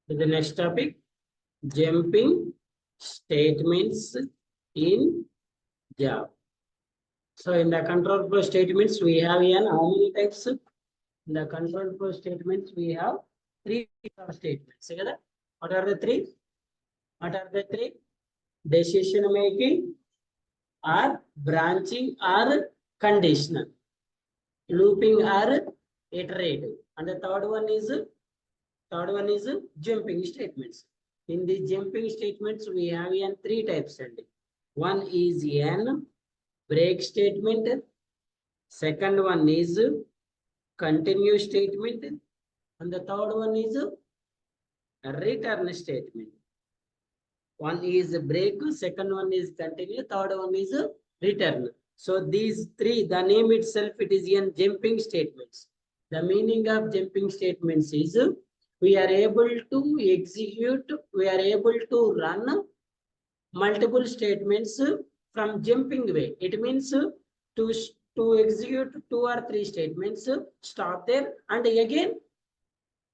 To the next topic, jumping statements in Java. So in the control flow statements, we have how many types? In the control flow statements, we have 3 statements. What are the 3? What are the 3? Decision making, or branching, or conditional, looping, or iterative. And the third one is jumping statements. In the jumping statements, we have 3 types. One is an break statement. Second one is continue statement. And the third one is a return statement. One is break, second one is continue, third one is return. So these 3, the name itself, it is in jumping statements. The meaning of jumping statements is we are able to execute, we are able to run multiple statements from jumping way. It means to execute 2 or 3 statements, stop there, and again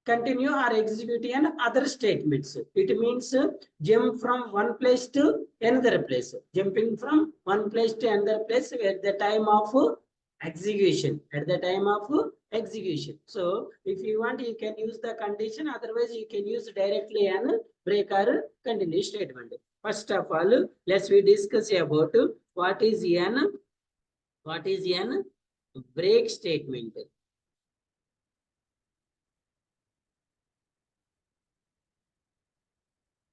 continue or execute other statements. It means jump from one place to another place. Jumping from one place to another place at the time of execution. At the time of execution. So if you want, you can use the condition. Otherwise, you can use directly an break or continue statement. First of all, let's we discuss about what is an break statement.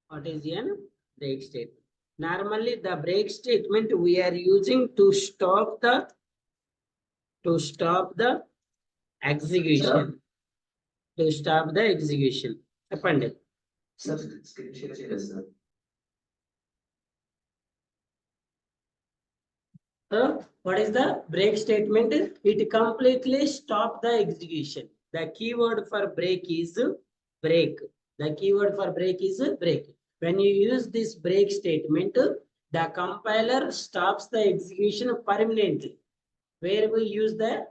What is a break statement? Normally, the break statement we are using to stop the execution. To stop the execution. Appendix. So what is the break statement? It completely stop the execution. The keyword for break is break. The keyword for break is break. When you use this break statement, the compiler stops the execution permanently. Where we use the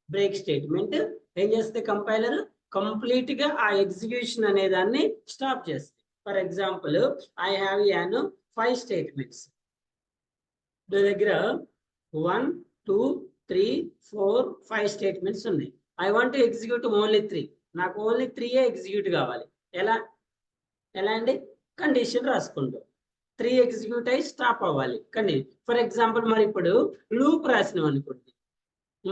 break statement, the compiler complete execution anedani stop chesti. For example, I have 5 statements. The దగ్గర 1, 2, 3, 4, 5 statements ఉన్నాయి. I want to execute only 3. నాకు only 3 execute కావాలి. ఎలా అండి? Condition రాసుకుంటాం. 3 execute అయ్యి stop అవ్వాలి. కానీ ఫర్ ఎగ్జాంపుల్ మరి ఇప్పుడు లూప్ రాసినాం అనుకోండి.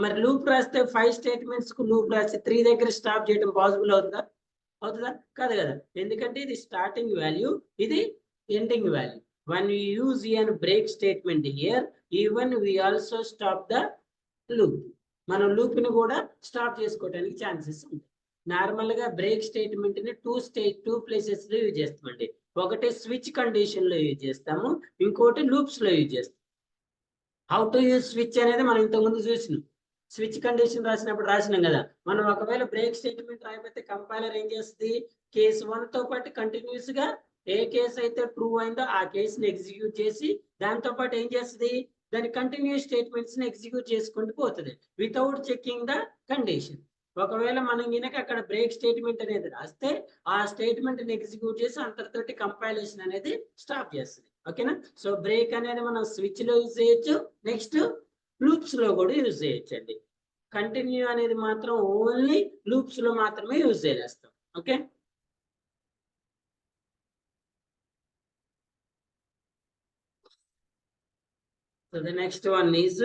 మరి లూప్ రాస్తే 5 స్టేట్మెంట్స్ కు లూప్ రాస్తే 3 దగ్గర స్టాప్ చేయడం పాసిబుల్ అవుతుందా? కాదు కదా. ఎందుకంటే ఇది స్టార్టింగ్ వాల్యూ, ఇది ending value. When we use a break statement here, even we also stop the loop. మనం లూప్ ని కూడా స్టాప్ చేసుకోవడానికి ఛాన్సెస్ ఉంటాయి. నార్మల్ గా బ్రేక్ స్టేట్మెంట్ ని 2 ప్లేసెస్ లో యూజ్ చేస్తామండి. ఒకటి స్విచ్ కండిషన్ లో యూజ్ చేస్తాము, ఇంకోటి లూప్స్ లో యూజ్ చేస్తాం. హౌ టు యూజ్ స్విచ్ అనేది మనం ఇంతకుముందు చూసినాం. స్విచ్ కండిషన్ రాసినాం కదా. మనం ఒకవేళ బ్రేక్ స్టేట్మెంట్ రాయకపోతే కంపైలర్ ఏం చేస్తుంది? కేసు 1 తో పాటు కంటిన్యూస్ గా ఏ కేసు అయితే ట్రూ అయిందో ఆ కేసుని ఎగ్జిక్యూట్ చేసి దాంతో పాటు ఏం చేస్తుంది? దాని కంటిన్యూస్ స్టేట్మెంట్స్ ని ఎగ్జిక్యూట్ చేసుకుంటూ పోతుంది వితౌట్ చెకింగ్ ద కండిషన్. ఒకవేళ మనం కనుక అక్కడ బ్రేక్ స్టేట్మెంట్ అనేది రాస్తే ఆ స్టేట్మెంట్ ని ఎగ్జిక్యూట్ చేసి అంతటితోటి కంపైలేషన్ అనేది స్టాప్ చేస్తుంది. ఓకేనా? సో బ్రేక్ అనేది మనం స్విచ్ లో యూజ్ చేయొచ్చు, నెక్స్ట్ లూప్స్ లో కూడా యూజ్ చేయొచ్చు అండి. కంటిన్యూ అనేది మాత్రం ఓన్లీ లూప్స్ లో మాత్రమే యూజ్ చేస్తాం. Okay, so the next one is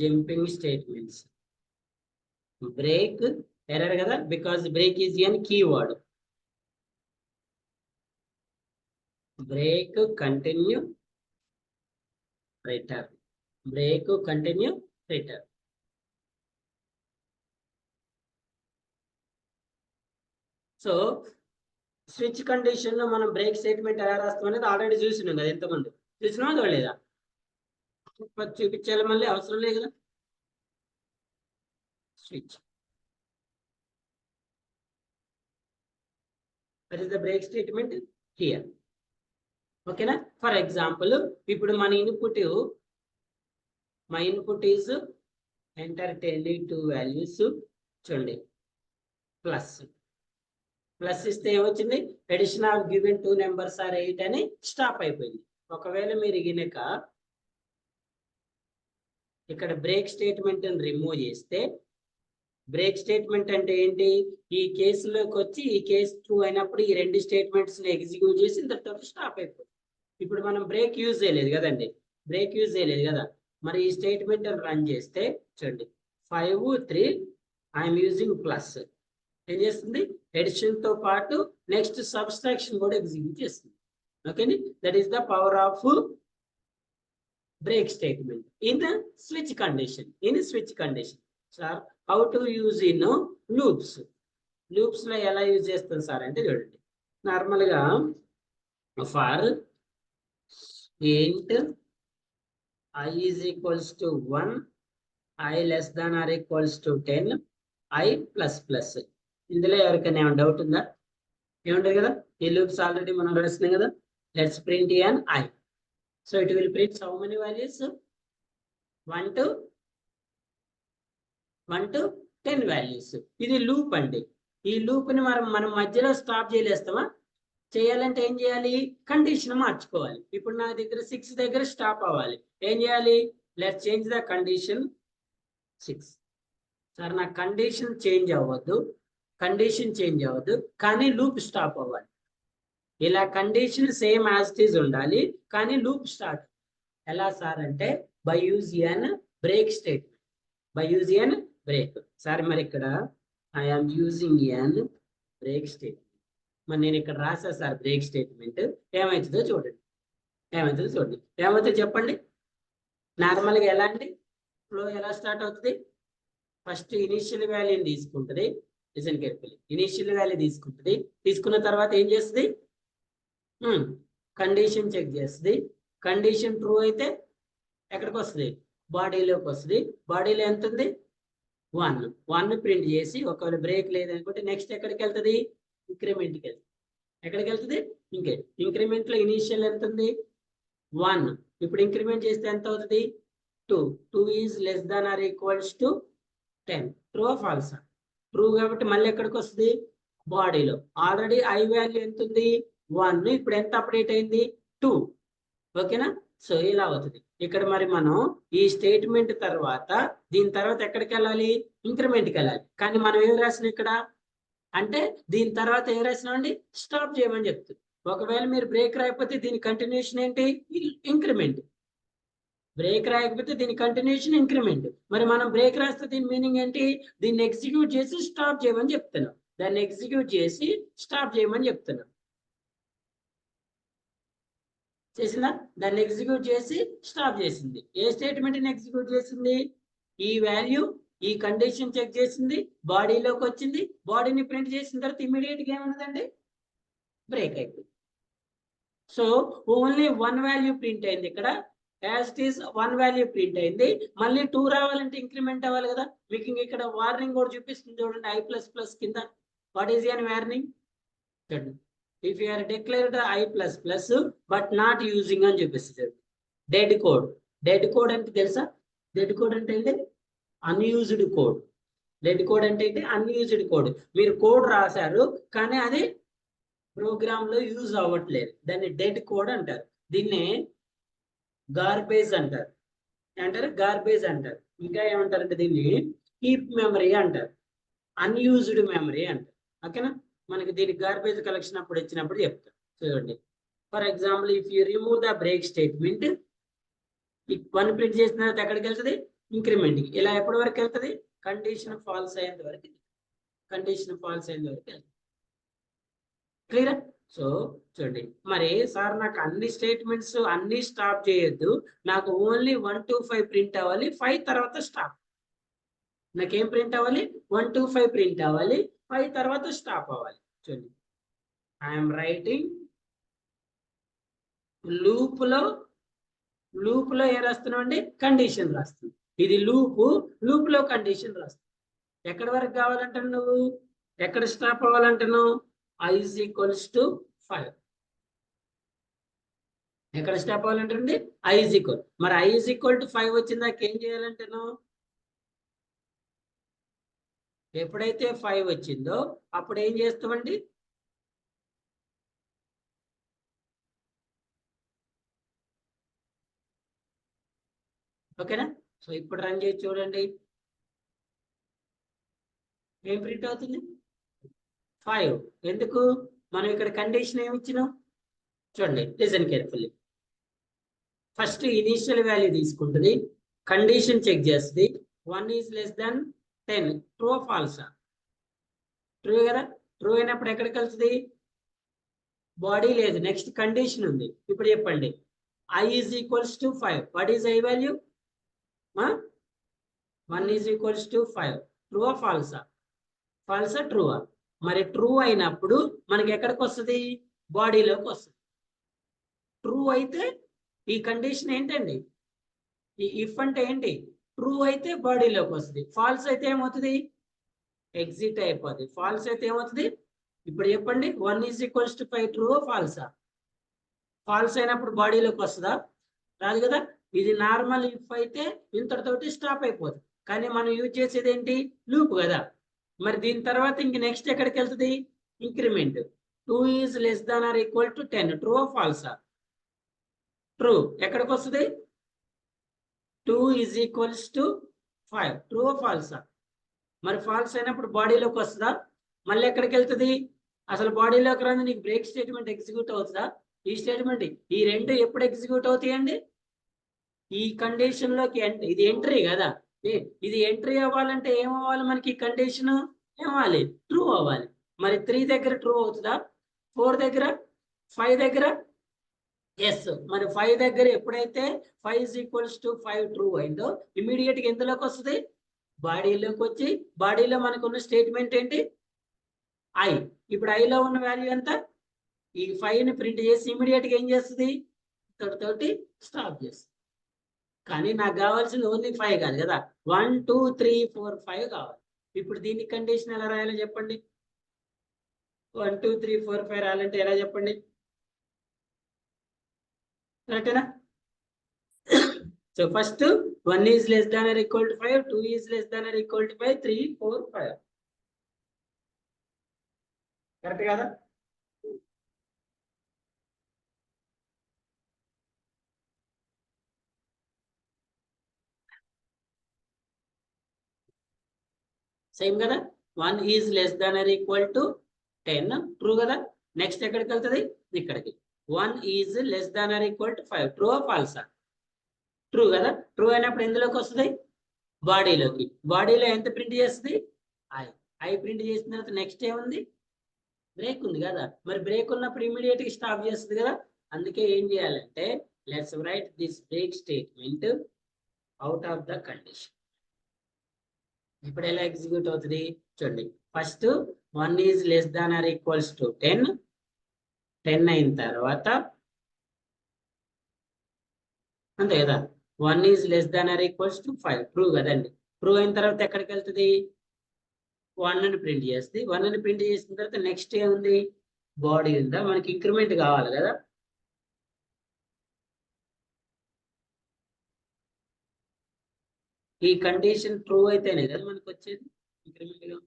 jumping statements. Break error kada, because break is a keyword. Break, continue, return. Break, continue, return. So switch condition లో మనం బ్రేక్ స్టేట్మెంట్ ఎలా రాస్తాం అనేది ఆల్రెడీ చూసినాం కదా. ఎంతమంది చూసినా లేదా? చూపించాలి, మళ్ళీ అవసరం లేదు కదా. Switch, that is the break statement here. ఓకేనా? ఫర్ ఎగ్జాంపుల్ ఇప్పుడు మన input is enter any two values చూడండి ప్లస్ ఇస్తే ఏమొచ్చింది addition of given two numbers are 8 అని స్టాప్ అయిపోయింది. ఒకవేళ మీరు గినక ఇక్కడ బ్రేక్ స్టేట్మెంట్ రిమూవ్ చేస్తే బ్రేక్ స్టేట్మెంట్ అంటే ఏంటి ఈ కేసులోకి వచ్చి ఈ కేసు ట్రూ అయినప్పుడు ఈ రెండు స్టేట్మెంట్స్ ని ఎగ్జిక్యూట్ చేసి ఇంతటితో స్టాప్ అయిపోతుంది. ఇప్పుడు మనం బ్రేక్ యూజ్ చేయలేదు కదండి, బ్రేక్ యూజ్ చేయలేదు కదా, మరి ఈ స్టేట్మెంట్ రన్ చేస్తే చూడండి 5 3 ఐఎమ్ యూజింగ్ ప్లస్ ఏం చేస్తుంది ఎడిషన్ తో పాటు నెక్స్ట్ సబ్స్ట్రాక్షన్ కూడా ఎగ్జిక్యూట్ చేస్తుంది. ఓకేని, that is the power of break statement in the switch condition. In switch condition, sir, how to use in loops? Loops lo ela use chestam sir ante chudandi. Normal ga for int I is equals to 1, I less than or equals to 10, I plus plus. ఇందులో ఎవరికైనా ఏమైనా doubt ఉందా? ఏముంటది కదా, ఈ loops already మనం రాస్తున్నాం కదా. Let's print an I. So it will print how many values? 1 to 10 values. ఇది లూప్ అండి. ఈ లూప్ ని మనం మధ్యలో స్టాప్ చేయలేస్తామా? చేయాలంటే ఏం చేయాలి, కండిషన్ మార్చుకోవాలి. ఇప్పుడు నా దగ్గర 6 దగ్గర స్టాప్ అవ్వాలి, ఏం చేయాలి, let's change the condition 6. Sir నా కండిషన్ చేంజ్ అవ్వద్దు, కానీ లూప్ స్టాప్ అవ్వాలి. ఇలా condition same as it is ఉండాలి, కానీ లూప్ స్టార్ట్. ఎలా సార్ అంటే by use an break statement. By use an break. Sir మరి ఇక్కడ I'm using an break statement. మరి నేను ఇక్కడ రాసా సార్ బ్రేక్ స్టేట్మెంట్. ఏమవుతుందో చూడండి, ఏమవుతుందో చెప్పండి. నార్మల్గా ఎలా అండి ఫ్లో ఎలా స్టార్ట్ అవుతుంది? ఫస్ట్ ఇనిషియల్ వాల్యూని తీసుకుంటుంది, లిసన్ కేర్ఫుల్లీ. ఇనిషియల్ వాల్యూ తీసుకున్న తర్వాత ఏం చేస్తుంది, కండిషన్ చెక్ చేస్తుంది. కండిషన్ ట్రూ అయితే ఎక్కడికి వస్తుంది, బాడీలోకి వస్తుంది. బాడీలో ఎంత ఉంది 1 ప్రింట్ చేసి, ఒకవేళ బ్రేక్ లేదనుకుంటే నెక్స్ట్ ఎక్కడికి వెళ్తుంది, ఇంక్రిమెంట్కి వెళ్తుంది. ఎక్కడికి వెళ్తుంది, ఇంక్రిమెంట్ లో ఇనిషియల్ ఎంత ఉంది 1. ఇప్పుడు ఇంక్రిమెంట్ చేస్తే ఎంత అవుతుంది 2 is less than or equals to 10. True ఫాల్సా? ట్రూ కాబట్టి మళ్ళీ ఎక్కడికి వస్తుంది, బాడీలో. ఆల్రెడీ ఐ వాల్యూ ఎంత ఉంది 1, ఇప్పుడు ఎంత అప్డేట్ అయింది 2. ఓకేనా, సో ఇలా అవుతుంది. ఇక్కడ మరి మనం ఈ స్టేట్మెంట్ తర్వాత దీని తర్వాత ఎక్కడికి వెళ్ళాలి, ఇంక్రిమెంట్కి వెళ్ళాలి. కానీ మనం ఏం రాసినాం ఇక్కడ అంటే దీని తర్వాత ఏం రాసినామండి, స్టాప్ చేయమని చెప్తుంది. ఒకవేళ మీరు బ్రేక్ రాయకపోతే దీని కంటిన్యూషన్ ఏంటి, ఇంక్రిమెంట్. బ్రేక్ రాయకపోతే దీని కంటిన్యూషన్ ఇంక్రిమెంట్. మరి మనం బ్రేక్ రాస్తే దీని మీనింగ్ ఏంటి, దీన్ని ఎగ్జిక్యూట్ చేసి స్టాప్ చేయమని చెప్తున్నాం. దాన్ని ఎగ్జిక్యూట్ చేసి స్టాప్ చేయమని చెప్తున్నాం. చేసిందా? దాన్ని ఎగ్జిక్యూట్ చేసి స్టాప్ చేసింది. ఏ స్టేట్మెంట్ ని ఎగ్జిక్యూట్ చేసింది, ఈ వాల్యూ ఈ కండిషన్ చెక్ చేసింది, బాడీలోకి వచ్చింది, బాడీని ప్రింట్ చేసిన తర్వాత ఇమీడియట్ గా ఏమన్నదండి, బ్రేక్ అయిపోయింది. సో ఓన్లీ 1 వాల్యూ ప్రింట్ అయింది ఇక్కడ. As it is 1 value print అయింది. మళ్ళీ 2 రావాలంటే ఇంక్రిమెంట్ అవ్వాలి కదా. మీకు ఇక్కడ వార్నింగ్ కూడా చూపిస్తుంది చూడండి, I++ కింద. What is an warning? If you are declared I++ but not using అని చూపిస్తుంది. డెడ్ కోడ్ అంటే తెలుసా? డెడ్ కోడ్ అంటే ఏంటి, అన్యూజ్డ్ కోడ్. డెడ్ కోడ్ అంటే ఏంటి, అన్యూజ్డ్ కోడ్. మీరు కోడ్ రాశారు కానీ అది ప్రోగ్రామ్ లో యూజ్ అవ్వట్లేదు, దాన్ని డెడ్ కోడ్ అంటారు. దీన్ని గార్బేజ్ అంటారు. ఇంకా ఏమంటారంటే దీన్ని కీప్ మెమరీ అంటారు, అన్యూజ్డ్ మెమరీ అంటారు. ఓకేనా, మనకి దీని గార్బేజ్ కలెక్షన్ అప్పుడు ఇచ్చినప్పుడు చెప్తాం. చూడండి, for example if you remove the break statement, 1 print చేసిన తర్వాత ఎక్కడికి వెళ్తుంది, ఇంక్రిమెంట్ కి. ఇలా ఎప్పటి వరకు వెళ్తుంది, కండిషన్ ఫాల్స్ అయ్యేంత వరకు వెళ్తుంది. క్లియరా? సో చూడండి, మరి సార్ నాకు అన్ని స్టేట్మెంట్స్ అన్ని స్టాప్ చేయొద్దు, నాకు ఓన్లీ 1 to 5 ప్రింట్ అవ్వాలి, 5 తర్వాత స్టాప్. నాకేం ప్రింట్ అవ్వాలి, 1 to 5 ప్రింట్ అవ్వాలి, 5 తర్వాత స్టాప్ అవ్వాలి. చూడండి, ఐఎమ్ రైటింగ్ లూప్ లో ఏం రాస్తున్నాం అండి, కండిషన్ రాస్తుంది. ఇది లూప్ లో కండిషన్ రాస్తుంది. ఎక్కడి వరకు కావాలంటాను నువ్వు, ఎక్కడ stop అవ్వాలంటున్నావు, I is equals to 5. ఎక్కడ స్టాప్ అవ్వాలంటే I is equal. మరి I is equal to 5 వచ్చిందాక ఏం చేయాలంటాను, ఎప్పుడైతే 5 వచ్చిందో అప్పుడు ఏం చేస్తామండి? ఓకేనా? సో ఇప్పుడు రన్ చేసి చూడండి, ఏం ప్రింట్ అవుతుంది? 5. ఎందుకు? మనం ఇక్కడ కండిషన్ ఏమి ఇచ్చినాం చూడండి, listen carefully. First initial value తీసుకుంటుంది, కండిషన్ చెక్ చేస్తుంది. 1 ఈజ్ లెస్ దాన్ 10. ట్రూ ఫాల్సా? ట్రూ కదా. ట్రూ అయినప్పుడు ఎక్కడికి వెళ్తుంది? బాడీ లేదు, నెక్స్ట్ కండిషన్ ఉంది. ఇప్పుడు చెప్పండి, I is equals to 5. What is I value? 1 is equals to 5. True ఫాల్సా? ఫాల్సా ట్రూవా? మరి ట్రూ అయినప్పుడు మనకి ఎక్కడికి వస్తుంది? బాడీలోకి వస్తుంది. ట్రూ అయితే ఈ కండిషన్ ఏంటండి? ఈ ఇఫ్ అంటే ఏంటి? ట్రూ అయితే బాడీలోకి వస్తుంది, ఫాల్స్ అయితే ఏమవుతుంది? ఎగ్జిట్ అయిపోతుంది. ఫాల్స్ అయితే ఏమవుతుంది? ఇప్పుడు చెప్పండి, 1 ఈజ్ ఈక్వల్స్ టు 5. ట్రూ ఫాల్సా? ఫాల్స్ అయినప్పుడు బాడీలోకి వస్తుందా? రాదు కదా. ఇది నార్మల్ ఇఫ్ అయితే ఇంతటితోటి స్టాప్ అయిపోతుంది, కానీ మనం యూజ్ చేసేది ఏంటి? లూప్ కదా. మరి దీని తర్వాత ఇంక నెక్స్ట్ ఎక్కడికి వెళ్తుంది? Increment. 2 is less than or equal to 10. True ఫాల్సా? ట్రూ. ఎక్కడికి వస్తుంది? 2 ఈజ్ ఈక్వల్స్ టు 5. ట్రూ ఫాల్సా? మరి ఫాల్స్ అయినప్పుడు బాడీలోకి వస్తుందా? మళ్ళీ ఎక్కడికి వెళ్తుంది? అసలు బాడీలోకి రాదు, నీకు బ్రేక్ స్టేట్మెంట్ ఎగ్జిక్యూట్ అవుతుందా? ఈ స్టేట్మెంట్, ఈ రెండు ఎప్పుడు ఎగ్జిక్యూట్ అవుతాయండి? ఈ కండిషన్ లోకి ఇది ఎంట్రీ కదా. ఇది ఎంట్రీ అవ్వాలంటే ఏమవ్వాలి? మనకి కండిషన్ ఏమవ్వాలి? ట్రూ అవ్వాలి. మరి 3 దగ్గర ట్రూ అవుతుందా? 4 దగ్గర, 5 దగ్గర? ఎస్. మరి 5 దగ్గర ఎప్పుడైతే 5 ఈజ్ ఈక్వల్స్ టు 5 ట్రూ అయిందో ఇమీడియట్ గా ఎందులోకి వస్తుంది? బాడీలోకి వచ్చి, బాడీలో మనకు ఉన్న స్టేట్మెంట్ ఏంటి? ఐ. ఇప్పుడు ఐలో ఉన్న వాల్యూ ఎంత? ఈ 5 ని ప్రింట్ చేసి ఇమీడియట్ గా ఏం చేస్తుంది? తోటి స్టాప్ చేస్తుంది. కానీ నాకు కావాల్సింది ఓన్లీ 5 కాదు కదా, 1 2 3 4 5 కావాలి. ఇప్పుడు దీనికి కండిషన్ ఎలా రాయాలో చెప్పండి? 1 2 3 4 5 రాయాలంటే ఎలా చెప్పండి? కరెక్టేనా? So first 1 is less than or equal to 5, 2 is less than or equal to 5, 3 4 5. Correct కదా? సేమ్ కదా. 1 is less than or equal to 10. True కదా. నెక్స్ట్ ఎక్కడికి వెళ్తుంది? ఇక్కడికి. 1 is less than or equal to 5. True ఫాల్సా? True కదా. True అయినప్పుడు ఎందులోకి వస్తుంది? బాడీలోకి. బాడీలో ఎంత ప్రింట్ చేస్తుంది? ఐ. ఐ ప్రింట్ చేసిన తర్వాత నెక్స్ట్ ఏముంది? బ్రేక్ ఉంది కదా. మరి బ్రేక్ ఉన్నప్పుడు ఇమీడియట్ గా స్టాప్ చేస్తుంది కదా. అందుకే ఏం చేయాలంటే, let's write this break statement out of the condition. ఇప్పుడు ఎలా ఎగ్జిక్యూట్ అవుతుంది చూడండి. First 1 is less than or equals to 10. 10 అయిన తర్వాత అంతే కదా. 1 is less than or equals to 5. True కదండి. ట్రూ అయిన తర్వాత ఎక్కడికి వెళ్తుంది? 1 అని ప్రింట్ చేస్తుంది. 1 అని ప్రింట్ చేసిన తర్వాత నెక్స్ట్ ఏముంది? బాడీ ఉందా. మనకి ఇంక్రిమెంట్ కావాలి కదా. ఈ కండిషన్ ట్రూ అయితేనే కదా మనకు వచ్చేది ఇంక్రిమెంట్ గా.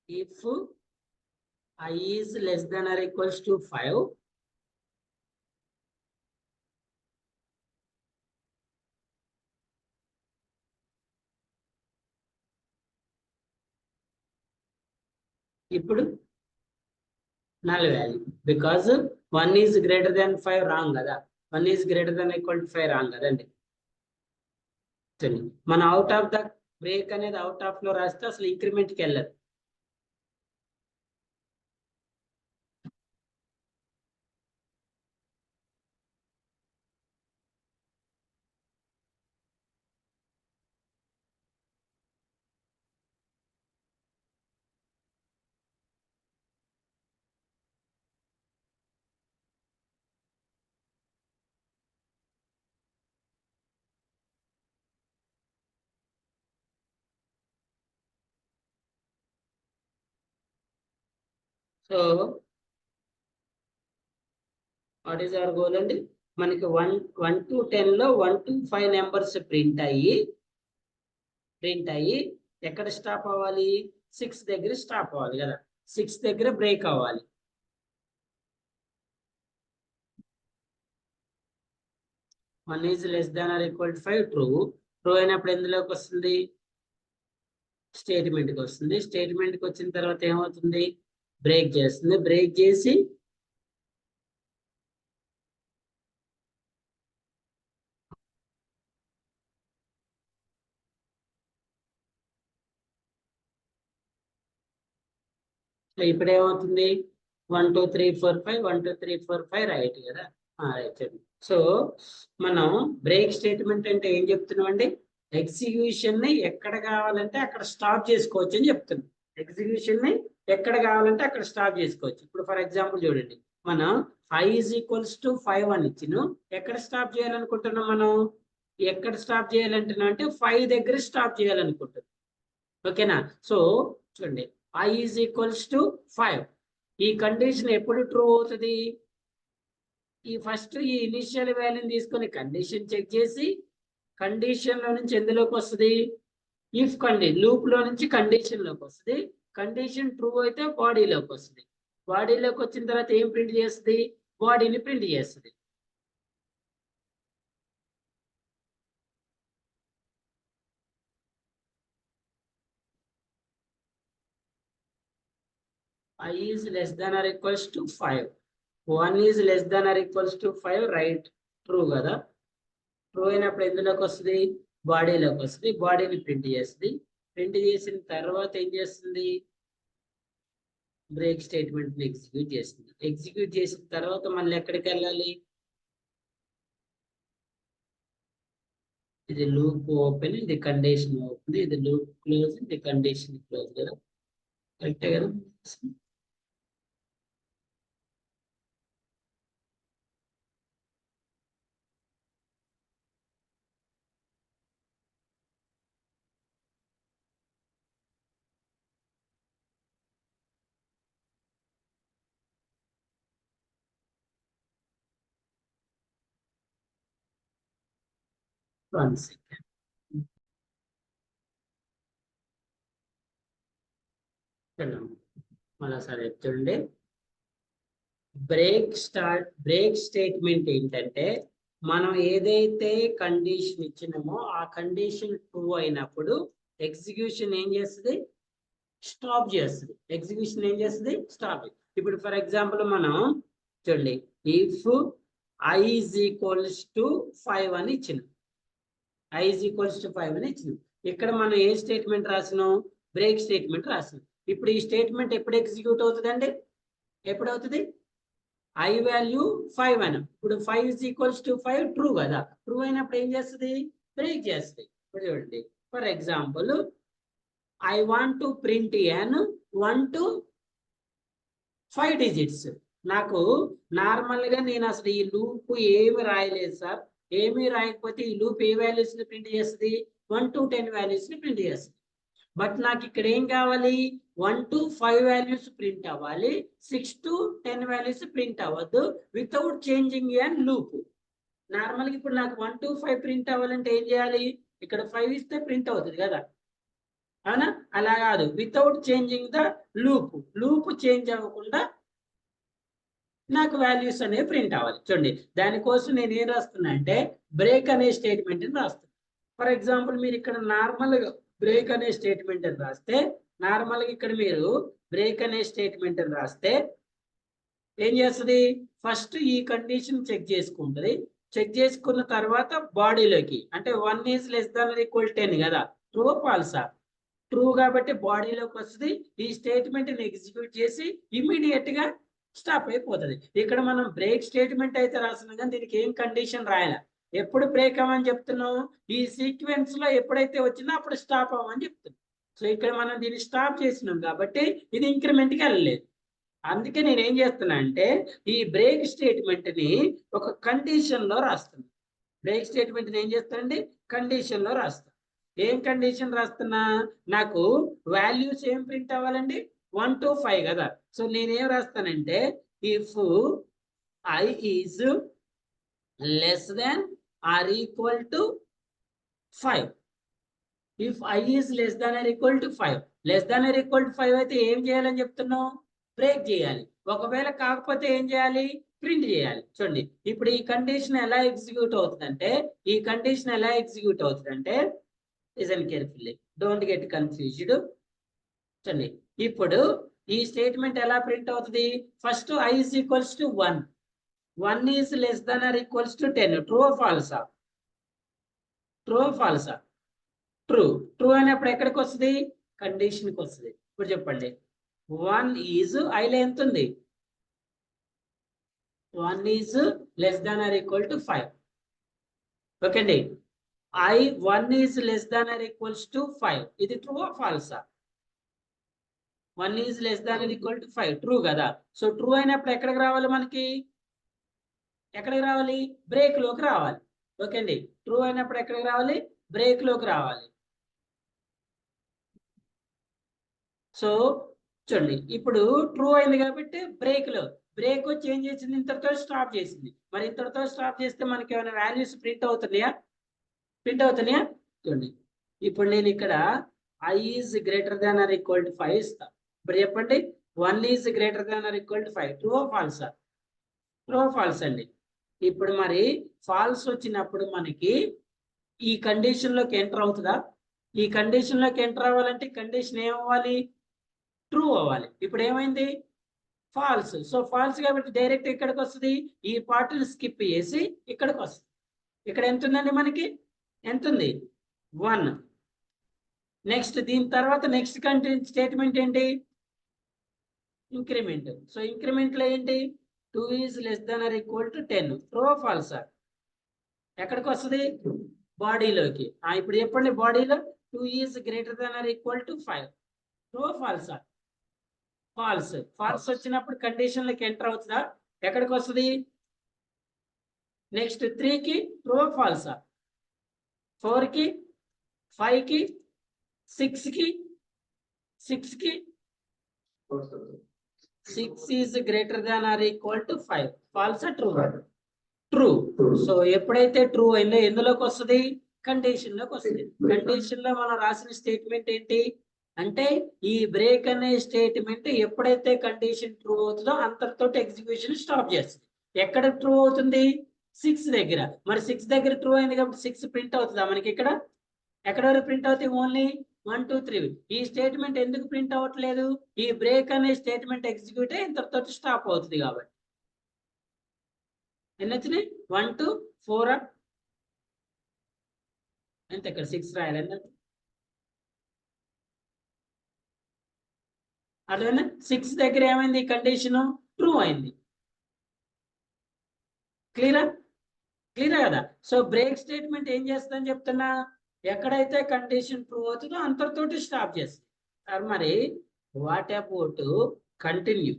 If I is less than or equals to 5, ఇప్పుడు null value, because 1 is greater than 5 wrong కదా. 1 is greater than equal to 5 wrong కదండి. మన అవుట్ ఆఫ్ ద బ్రేక్ అనేది అవుట్ ఆఫ్ లో రాస్తే అసలు ఇంక్రిమెంట్ కి వెళ్ళదు. So what is our goal అండి? మనకి 1 to 10 లో 1 to 5 నెంబర్స్ ప్రింట్ అయ్యి ఎక్కడ స్టాప్ అవ్వాలి? 6 దగ్గర స్టాప్ అవ్వాలి కదా. 6 దగ్గర బ్రేక్ అవ్వాలి. One is less than or equal to 5 true. True అయినప్పుడు ఎందులోకి వస్తుంది? స్టేట్మెంట్కి వస్తుంది. స్టేట్మెంట్కి వచ్చిన తర్వాత ఏమవుతుంది? బ్రేక్ చేస్తుంది. బ్రేక్ చేసి ఇప్పుడు ఏమవుతుంది? 1 2 3 4 5 1 2 3 4 5 రైట్ కదా. రైట్. సో మనం బ్రేక్ స్టేట్మెంట్ అంటే ఏం చెప్తున్నాం అండి? ఎగ్జిక్యూషన్ ని ఎక్కడ కావాలంటే అక్కడ స్టాప్ చేసుకోవచ్చు అని చెప్తున్నాం. ఎగ్జిక్యూషన్ ని ఎక్కడ కావాలంటే అక్కడ స్టాప్ చేసుకోవచ్చు. ఇప్పుడు ఫర్ ఎగ్జాంపుల్ చూడండి, మనం i ఈజ్ ఈక్వల్స్ టు 5 అని ఇచ్చిను. ఎక్కడ స్టాప్ చేయాలనుకుంటున్నాం? మనం ఎక్కడ స్టాప్ చేయాలంటున్నాం అంటే 5 దగ్గర స్టాప్ చేయాలనుకుంటున్నాం. ఓకేనా? సో చూడండి, i ఈజ్ ఈక్వల్స్ టు 5. ఈ కండిషన్ ఎప్పుడు ట్రూ అవుతుంది? ఫస్ట్ ఈ ఇనిషియల్ వాల్యూని తీసుకొని కండిషన్ చెక్ చేసి, కండిషన్ లో నుంచి ఎందులోకి వస్తుంది? ఇఫ్ కండిషన్ లూప్ లో నుంచి కండిషన్ లోకి వస్తుంది. కండిషన్ ట్రూ అయితే బాడీలోకి వస్తుంది. బాడీలోకి వచ్చిన తర్వాత ఏం ప్రింట్ చేస్తుంది? బాడీని ప్రింట్ చేస్తుంది. i is less than or equals to 5. 1 is less than or equals to 5 right. True కదా. ట్రూ అయినప్పుడు ఎందులోకి వస్తుంది? బాడీలోకి వస్తుంది. బాడీని ప్రింట్ చేస్తుంది. ప్రింట్ చేసిన తర్వాత ఏం చేస్తుంది? బ్రేక్ స్టేట్మెంట్ ని ఎగ్జిక్యూట్ చేస్తుంది. ఎగ్జిక్యూట్ చేసిన తర్వాత మళ్ళీ ఎక్కడికి వెళ్ళాలి? ఇది లూప్ ఓపెన్, ఇది కండిషన్ ఓపెన్, ఇది లూప్ క్లోజ్, ఇది కండిషన్ క్లోజ్ కదా. కరెక్టే కదా. One second. మరోసారి చూడండి. బ్రేక్ స్టేట్మెంట్ ఏంటంటే, మనం ఏదైతే కండిషన్ ఇచ్చినామో ఆ కండిషన్ ట్రూ అయినప్పుడు ఎగ్జిక్యూషన్ ఏం చేస్తుంది? స్టాప్ చేస్తుంది. ఎగ్జిక్యూషన్ ఏం చేస్తుంది? స్టాప్. ఇప్పుడు ఫర్ ఎగ్జాంపుల్ మనం చూడండి, if i is equals to 5 అని ఇచ్చినాం. i ఈజ్ ఈక్వల్స్ టు 5 అని ఇచ్చినాం. ఇక్కడ మనం ఏ స్టేట్మెంట్ రాసినాం? బ్రేక్ స్టేట్మెంట్ రాసినాం. ఇప్పుడు ఈ స్టేట్మెంట్ ఎప్పుడు ఎగ్జిక్యూట్ అవుతుంది అండి? ఎప్పుడు అవుతుంది? i వాల్యూ 5 అని. ఇప్పుడు 5 ఈజ్ ఈక్వల్స్ టు 5 ట్రూ కదా. ట్రూ అయినప్పుడు ఏం చేస్తుంది? బ్రేక్ చేస్తుంది. ఇప్పుడు చూడండి, for example I want to print n 1 to 5 digits. నాకు నార్మల్ గా నేను అసలు ఈ లూప్ ఏమి రాయలేదు సార్. ఏమి రాయకపోతే ఈ లూప్ ఏ వాల్యూస్ ని ప్రింట్ చేస్తుంది? 1 to 10 వాల్యూస్ ని ప్రింట్ చేస్తుంది. బట్ నాకు ఇక్కడ ఏం కావాలి? 1 to 5 వాల్యూస్ ప్రింట్ అవ్వాలి. 6 to 10 వాల్యూస్ ప్రింట్ అవ్వద్దు వితౌట్ చేంజింగ్ ఎన్ లూప్. నార్మల్గా ఇప్పుడు నాకు 1 to 5 ప్రింట్ అవ్వాలంటే ఏం చేయాలి? ఇక్కడ 5 ఇస్తే ప్రింట్ అవుతుంది కదా. అవునా? అలా కాదు, without changing the loop change అవ్వకుండా నాకు వాల్యూస్ అనేవి ప్రింట్ అవ్వాలి. చూడండి, దానికోసం నేను ఏం రాస్తున్నా అంటే బ్రేక్ అనే స్టేట్మెంట్ అని రాస్తాను. ఫర్ ఎగ్జాంపుల్ మీరు ఇక్కడ నార్మల్గా బ్రేక్ అనే స్టేట్మెంట్ అని రాస్తే, నార్మల్గా ఇక్కడ మీరు బ్రేక్ అనే స్టేట్మెంట్ అని రాస్తే ఏం చేస్తుంది? ఫస్ట్ ఈ కండిషన్ చెక్ చేసుకుంటుంది. చెక్ చేసుకున్న తర్వాత బాడీలోకి, అంటే 1 is less than or equal 10 కదా. ట్రూ ఫాల్సా? ట్రూ కాబట్టి బాడీలోకి వస్తుంది. ఈ స్టేట్మెంట్ ని ఎగ్జిక్యూట్ చేసి ఇమీడియట్ గా స్టాప్ అయిపోతుంది. ఇక్కడ మనం బ్రేక్ స్టేట్మెంట్ అయితే రాస్తున్నాం కానీ దీనికి ఏం కండిషన్ రాయాలి. ఎప్పుడు బ్రేక్ అవ్వమని చెప్తున్నాం? ఈ సీక్వెన్స్ లో ఎప్పుడైతే వచ్చినా అప్పుడు స్టాప్ అవ్వమని చెప్తున్నాం. సో ఇక్కడ మనం దీన్ని స్టాప్ చేసినాం కాబట్టి ఇది ఇంక్రిమెంట్కి వెళ్ళలేదు. అందుకే నేను ఏం చేస్తున్నా అంటే ఈ బ్రేక్ స్టేట్మెంట్ ని ఒక కండిషన్ లో రాస్తున్నాను. బ్రేక్ స్టేట్మెంట్ ని ఏం చేస్తానండి? కండిషన్ లో రాస్తాను. ఏం కండిషన్ రాస్తున్నా? నాకు వాల్యూస్ ఏం ప్రింట్ అవ్వాలండి? 1 to 5 కదా. సో నేనేం రాస్తానంటే if i is less than or equal to 5. If I is less than or equal to 5, less than or equal to 5 అయితే ఏం చేయాలని చెప్తున్నావు? బ్రేక్ చేయాలి. ఒకవేళ కాకపోతే ఏం చేయాలి? ప్రింట్ చేయాలి. చూడండి ఇప్పుడు ఈ కండిషన్ ఎలా ఎగ్జిక్యూట్ అవుతుందంటే listen carefully, don't get confused. చూడండి ఇప్పుడు ఈ స్టేట్మెంట్ ఎలా ప్రింట్ అవుతుంది? First I is equals to 1. 1 is less than or equals to 10. True ఫాల్సా? ట్రూ అయినప్పుడు ఎక్కడికి వస్తుంది? కండిషన్కి వస్తుంది. ఇప్పుడు చెప్పండి 1 ఈజ్ ఐలో ఎంత ఉంది? 1 is less than or equal to 5. Okay అండి, 1 is less than or equals to 5. ఇది ట్రూ ఫాల్సా? 1 is less than or equal to 5 true కదా. సో ట్రూ అయినప్పుడు ఎక్కడికి రావాలి? మనకి బ్రేక్ లోకి రావాలి. ఓకే అండి, ట్రూ అయినప్పుడు ఎక్కడికి రావాలి? బ్రేక్ లోకి రావాలి. సో చూడండి ఇప్పుడు ట్రూ అయింది కాబట్టి బ్రేక్ చేంజ్ చేసింది, ఇంతటితో స్టాప్ చేసింది. మరి ఇంతటితో స్టాప్ చేస్తే మనకి ఏమైనా వాల్యూస్ ప్రింట్ అవుతున్నాయా? చూడండి ఇప్పుడు నేను ఇక్కడ I is greater than or equal to 5 ఇస్తా. ఇప్పుడు చెప్పండి 1 is greater than or equal to 5. True ఫాల్సా? ట్రూ ఫాల్స్ అండి. ఇప్పుడు మరి ఫాల్స్ వచ్చినప్పుడు మనకి ఈ కండిషన్ లోకి ఎంటర్ అవుతుందా? ఈ కండిషన్ లోకి ఎంటర్ అవ్వాలంటే కండిషన్ ఏమవ్వాలి? ట్రూ అవ్వాలి. ఇప్పుడు ఏమైంది? ఫాల్స్. సో ఫాల్స్ కాబట్టి డైరెక్ట్ ఎక్కడికి వస్తుంది? ఈ పార్ట్ని స్కిప్ చేసి ఇక్కడికి వస్తుంది. ఇక్కడ ఎంత ఉందండి? మనకి ఎంత ఉంది? 1. నెక్స్ట్ దీని తర్వాత నెక్స్ట్ కంటెంట్ స్టేట్మెంట్ ఏంటి? ఇంక్రిమెంట్. సో ఇంక్రిమెంట్ లో ఏంటి? 2 is less than or equal to 10. True ఫాల్సా? ఎక్కడికి వస్తుంది? బాడీలోకి. ఇప్పుడు చెప్పండి బాడీలో 2 is greater than or equal to 5. True ఫాల్సా? ఫాల్స్ వచ్చినప్పుడు కండిషన్ లోకి ఎంటర్ అవుతుందా? ఎక్కడికి వస్తుంది? నెక్స్ట్ 3కి ట్రూ ఫాల్సా? 4కి, 5కి, 6కి 6 is greater than or equal to 5. ఫాల్సా? ట్రూ. సో ఎప్పుడైతే ట్రూ అయిందో ఎందులోకి వస్తుంది? కండిషన్ లోకి వస్తుంది. కండిషన్ లో మనం రాసిన స్టేట్మెంట్ ఏంటి అంటే ఈ బ్రేక్ అనే స్టేట్మెంట్ ఎప్పుడైతే కండిషన్ ట్రూ అవుతుందో అంతటితో ఎగ్జిక్యూషన్ స్టాప్ చేస్తుంది. ఎక్కడ ట్రూ అవుతుంది? 6 దగ్గర. మరి 6 దగ్గర ట్రూ అయింది కాబట్టి 6 ప్రింట్ అవుతుందా మనకి? ఇక్కడ ఎక్కడ వరకు ప్రింట్ అవుతాయి? ఓన్లీ 1 2 3. ఈ స్టేట్మెంట్ ఎందుకు ప్రింట్ అవ్వట్లేదు? ఈ బ్రేక్ అనే స్టేట్మెంట్ ఎగ్జిక్యూట్ అయ్యి ఇంతటితో స్టాప్ అవుతుంది కాబట్టి. ఎన్ని వచ్చినాయి? 1 2 4 ఎంత? ఇక్కడ 6 రాయాలి. అర్థమైందా? 6 దగ్గర ఏమైంది? కండిషన్ ట్రూ అయింది. క్లియరా కదా. సో బ్రేక్ స్టేట్మెంట్ ఏం చేస్తుందని చెప్తున్నా? ఎక్కడైతే కండిషన్ ట్రూ అవుతుందో అంతటితోటి స్టాప్ చేస్తుంది. మరి వాట్ అబౌట్ కంటిన్యూ?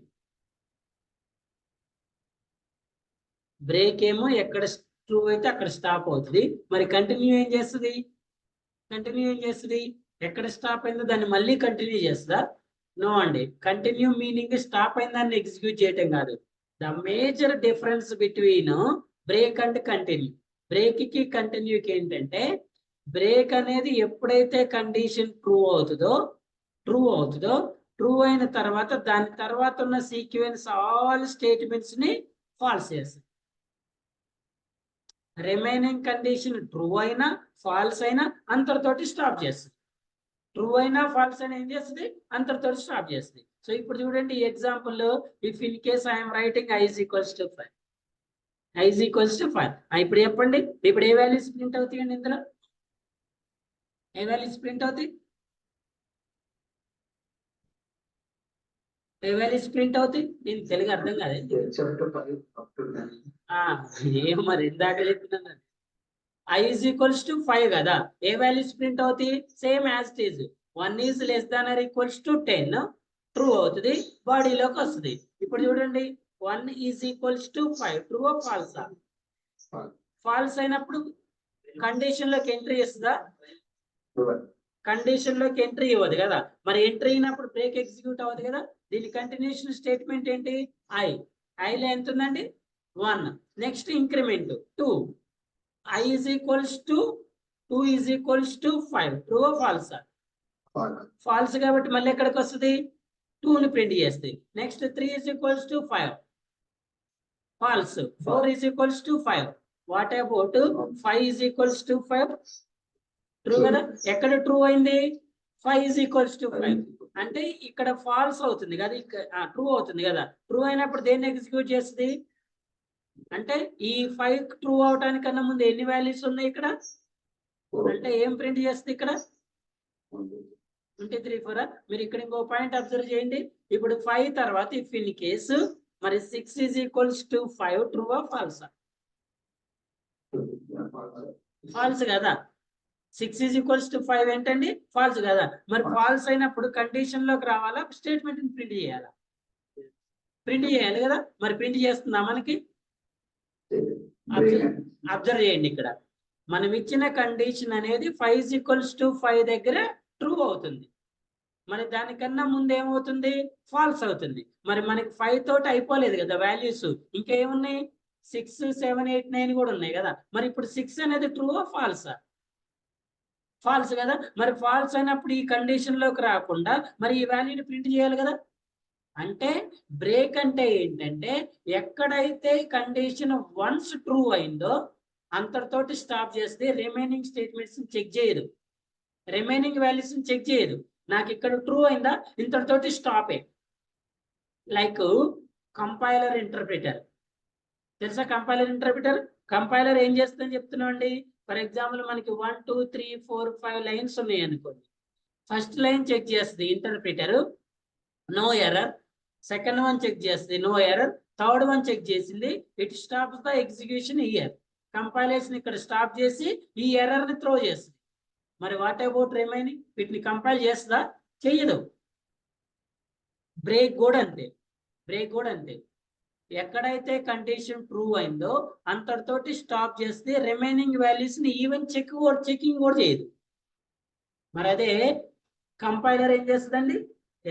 బ్రేక్ ఏమో ఎక్కడ ట్రూ అయితే అక్కడ స్టాప్ అవుతుంది. మరి కంటిన్యూ ఏం చేస్తుంది? ఎక్కడ స్టాప్ అయిందో దాన్ని మళ్ళీ కంటిన్యూ చేస్తుందా? నో అండి. కంటిన్యూ మీనింగ్ స్టాప్ అయిన దాన్ని ఎగ్జిక్యూట్ చేయటం కాదు. The major difference between break and continue. Break కి కంటిన్యూకి ఏంటంటే బ్రేక్ అనేది ఎప్పుడైతే కండిషన్ ట్రూ అవుతుందో ట్రూ అయిన తర్వాత దాని తర్వాత ఉన్న సీక్వెన్స్ ఆల్ స్టేట్మెంట్స్ ని ఫాల్స్ చేస్తుంది. రిమైనింగ్ కండిషన్ ట్రూ అయినా ఫాల్స్ అయినా అంతటితోటి స్టాప్ చేస్తుంది. ట్రూ అయినా ఫాల్స్ అయినా ఏం చేస్తుంది? అంతటితోటి స్టాప్ చేస్తుంది. సో ఇప్పుడు చూడండి ఈ ఎగ్జాంపుల్ లో if in case I'm writing I is equals to 5. ఇప్పుడు చెప్పండి ఇప్పుడు ఏ వాల్యూస్ ప్రింట్ అవుతాయండి? ఇందులో ఏ వాల్యూస్ ప్రింట్ అవుతాయి? నేను తెలుగు అర్థం కాదండి. ఏం మరి ఇందాక చెప్తున్నాను. I is equals to 5 కదా. ఏ వాల్యూస్ ప్రింట్ అవుతాయి? Same as it is. 1 is less than or equals to 10 true అవుతుంది, బాడీలోకి వస్తుంది. ఇప్పుడు చూడండి 1 ఈజ్ ఈక్వల్స్ టు 5. ట్రూ ఫాల్సా? ఫాల్స్ అయినప్పుడు కండిషన్ లోకి ఎంట్రీ ఇస్తుందా? కండిషన్ లోకి ఎంట్రీ ఇవ్వదు కదా. మరి ఎంట్రీ అయినప్పుడు బ్రేక్ ఎగ్జిక్యూట్ అవ్వదు కదా. దీని కంటిన్యూషన్ స్టేట్మెంట్ ఏంటి? ఐలో ఎంత ఉందండి? 1. Next increment 2. I is equals to 2 is equals to 5. True or false? False కాబట్టి మళ్ళీ ఎక్కడికి వస్తుంది 2 ని ప్రింట్ చేస్తుంది. Next 3 is equals to 5. False. 4 is equals to 5. What about 5 is equals to 5? True కదా? ఎక్కడ ట్రూ అయింది 5 is equals to 5. అంటే ఇక్కడ ఫాల్స్ అవుతుంది కదా, ట్రూ అవుతుంది కదా. ట్రూ అయినప్పుడు దేన్ని ఎగ్జిక్యూట్ చేస్తుంది అంటే ఈ 5 ట్రూ అవటానికన్నా ముందు ఎన్ని వాల్యూస్ ఉన్నాయి ఇక్కడ అంటే ఏం ప్రింట్ చేస్తుంది ఇక్కడ 1 2 3 4. మీరు ఇక్కడ ఇంకో పాయింట్ అబ్జర్వ్ చేయండి. ఇప్పుడు 5 తర్వాత ఇఫ్ ఇన్ కేసు మరి 6 is equals to 5 ట్రూ ఆ ఫాల్సా? ఫాల్స్ కదా. 6 is equals to 5 ఏంటండి ఫాల్స్ కదా. మరి ఫాల్స్ అయినప్పుడు కండిషన్ లోకి రావాలా స్టేట్మెంట్ ప్రింట్ చేయాలా? ప్రింట్ చేయాలి కదా. మరి ప్రింట్ చేస్తుందా మనకి? అబ్జర్వ్ చేయండి ఇక్కడ మనం ఇచ్చిన కండిషన్ అనేది 5 is equals to 5 దగ్గర ట్రూ అవుతుంది. మరి దానికన్నా ముందు ఏమవుతుంది ఫాల్స్ అవుతుంది. మరి మనకి 5 తోటి అయిపోలేదు కదా వాల్యూస్, ఇంకా ఏమున్నాయి 6 7 8 9 కూడా ఉన్నాయి కదా. మరి ఇప్పుడు 6 అనేది ట్రూ ఫాల్సా? ఫాల్స్ కదా. మరి ఫాల్స్ అయినప్పుడు ఈ కండిషన్ లోకి రాకుండా మరి ఈ వాల్యూని ప్రింట్ చేయాలి కదా. అంటే బ్రేక్ అంటే ఏంటంటే ఎక్కడైతే కండిషన్ వన్స్ ట్రూ అయిందో అంతటితోటి స్టాప్ చేస్తే రిమైనింగ్ స్టేట్మెంట్స్ చెక్ చేయదు, రిమైనింగ్ వాల్యూస్ చెక్ చేయదు. నాకు ఇక్కడ ట్రూ అయిందా ఇంతటితోటి స్టాపే. లైక్ కంపైలర్ ఇంటర్ప్రిటర్ తెలుసా? కంపైలర్ ఇంటర్ప్రిటర్ కంపైలర్ ఏం చేస్తుందని చెప్తున్నామండి. ఫర్ ఎగ్జాంపుల్ మనకి 1 2 3 4 5 లైన్స్ ఉన్నాయి అనుకోండి. ఫస్ట్ లైన్ చెక్ చేస్తుంది interpreter, no error. Second one check చేస్తుంది, no error. Third one check చేసింది, it stops the execution here. Compilation ఇక్కడ స్టాప్ చేసి ఈ ఎర్రర్ ని త్రో చేస్తుంది. మరి వాట్ అబౌట్ రిమైనింగ్? వీటిని కంపైల్ చేస్తుందా? చెయ్యదు. బ్రేక్ కూడా అంతే, బ్రేక్ కూడా అంతే. ఎక్కడైతే కండిషన్ ట్రూ అయిందో అంతటితోటి స్టాప్ చేస్తే రిమైనింగ్ వాల్యూస్ ని ఈవెన్ చెకింగ్ కూడా చేయదు. మరి అదే కంపైలర్ ఏం చేస్తుందండి,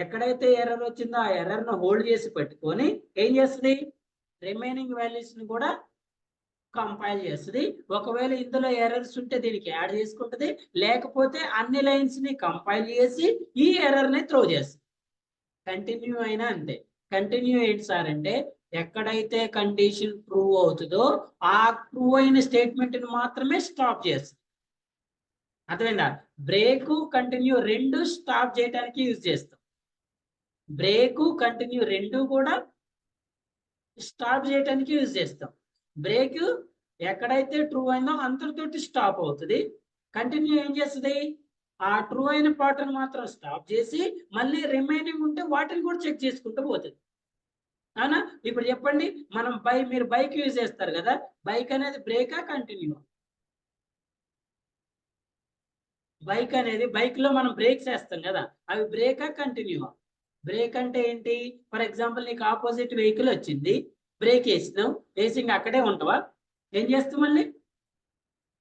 ఎక్కడైతే ఎర్రర్ వచ్చిందో ఆ ఎర్రర్ ను హోల్డ్ చేసి పెట్టుకొని ఏం చేస్తుంది రిమైనింగ్ వాల్యూస్ ని కూడా కంపైల్ చేస్తుంది. ఒకవేళ ఇందులో ఎర్రర్స్ ఉంటే దీనికి యాడ్ చేసుకుంటుంది, లేకపోతే అన్ని లైన్స్ ని కంపైల్ చేసి ఈ ఎర్రర్ ని త్రో చేస్తుంది. కంటిన్యూ అయినా అంతే. కంటిన్యూ ఏంటి సార్ అంటే ఎక్కడైతే కండిషన్ ట్రూ అవుతుందో ఆ ట్రూ అయిన స్టేట్మెంట్ ని మాత్రమే స్టాప్ చేస్తుంది. అర్థమైందా? బ్రేక్ కంటిన్యూ రెండు స్టాప్ చేయడానికి యూజ్ చేస్తాం. బ్రేక్ కంటిన్యూ రెండు కూడా స్టాప్ చేయడానికి యూజ్ చేస్తాం. బ్రేక్ ఎక్కడైతే ట్రూ అయిందో అంతటితోటి స్టాప్ అవుతుంది. కంటిన్యూ ఏం చేస్తుంది ఆ ట్రూ అయిన పార్ట్ మాత్రం స్టాప్ చేసి మళ్ళీ రిమైనింగ్ ఉంటే వాటిని కూడా చెక్ చేసుకుంటూ పోతుంది. అవునా? ఇప్పుడు చెప్పండి, మనం మీరు బైక్ యూజ్ చేస్తారు కదా, బైక్ అనేది బ్రేకా కంటిన్యూ? బైక్ లో మనం బ్రేక్స్ వేస్తాం కదా, అవి బ్రేకా కంటిన్యూ? బ్రేక్ అంటే ఏంటి? ఫర్ ఎగ్జాంపుల్ నీకు ఆపోజిట్ వెహికల్ వచ్చింది, బ్రేక్ వేసినావు, వేసి ఇంకా అక్కడే ఉంటావా? ఏం చేస్తావు మళ్ళీ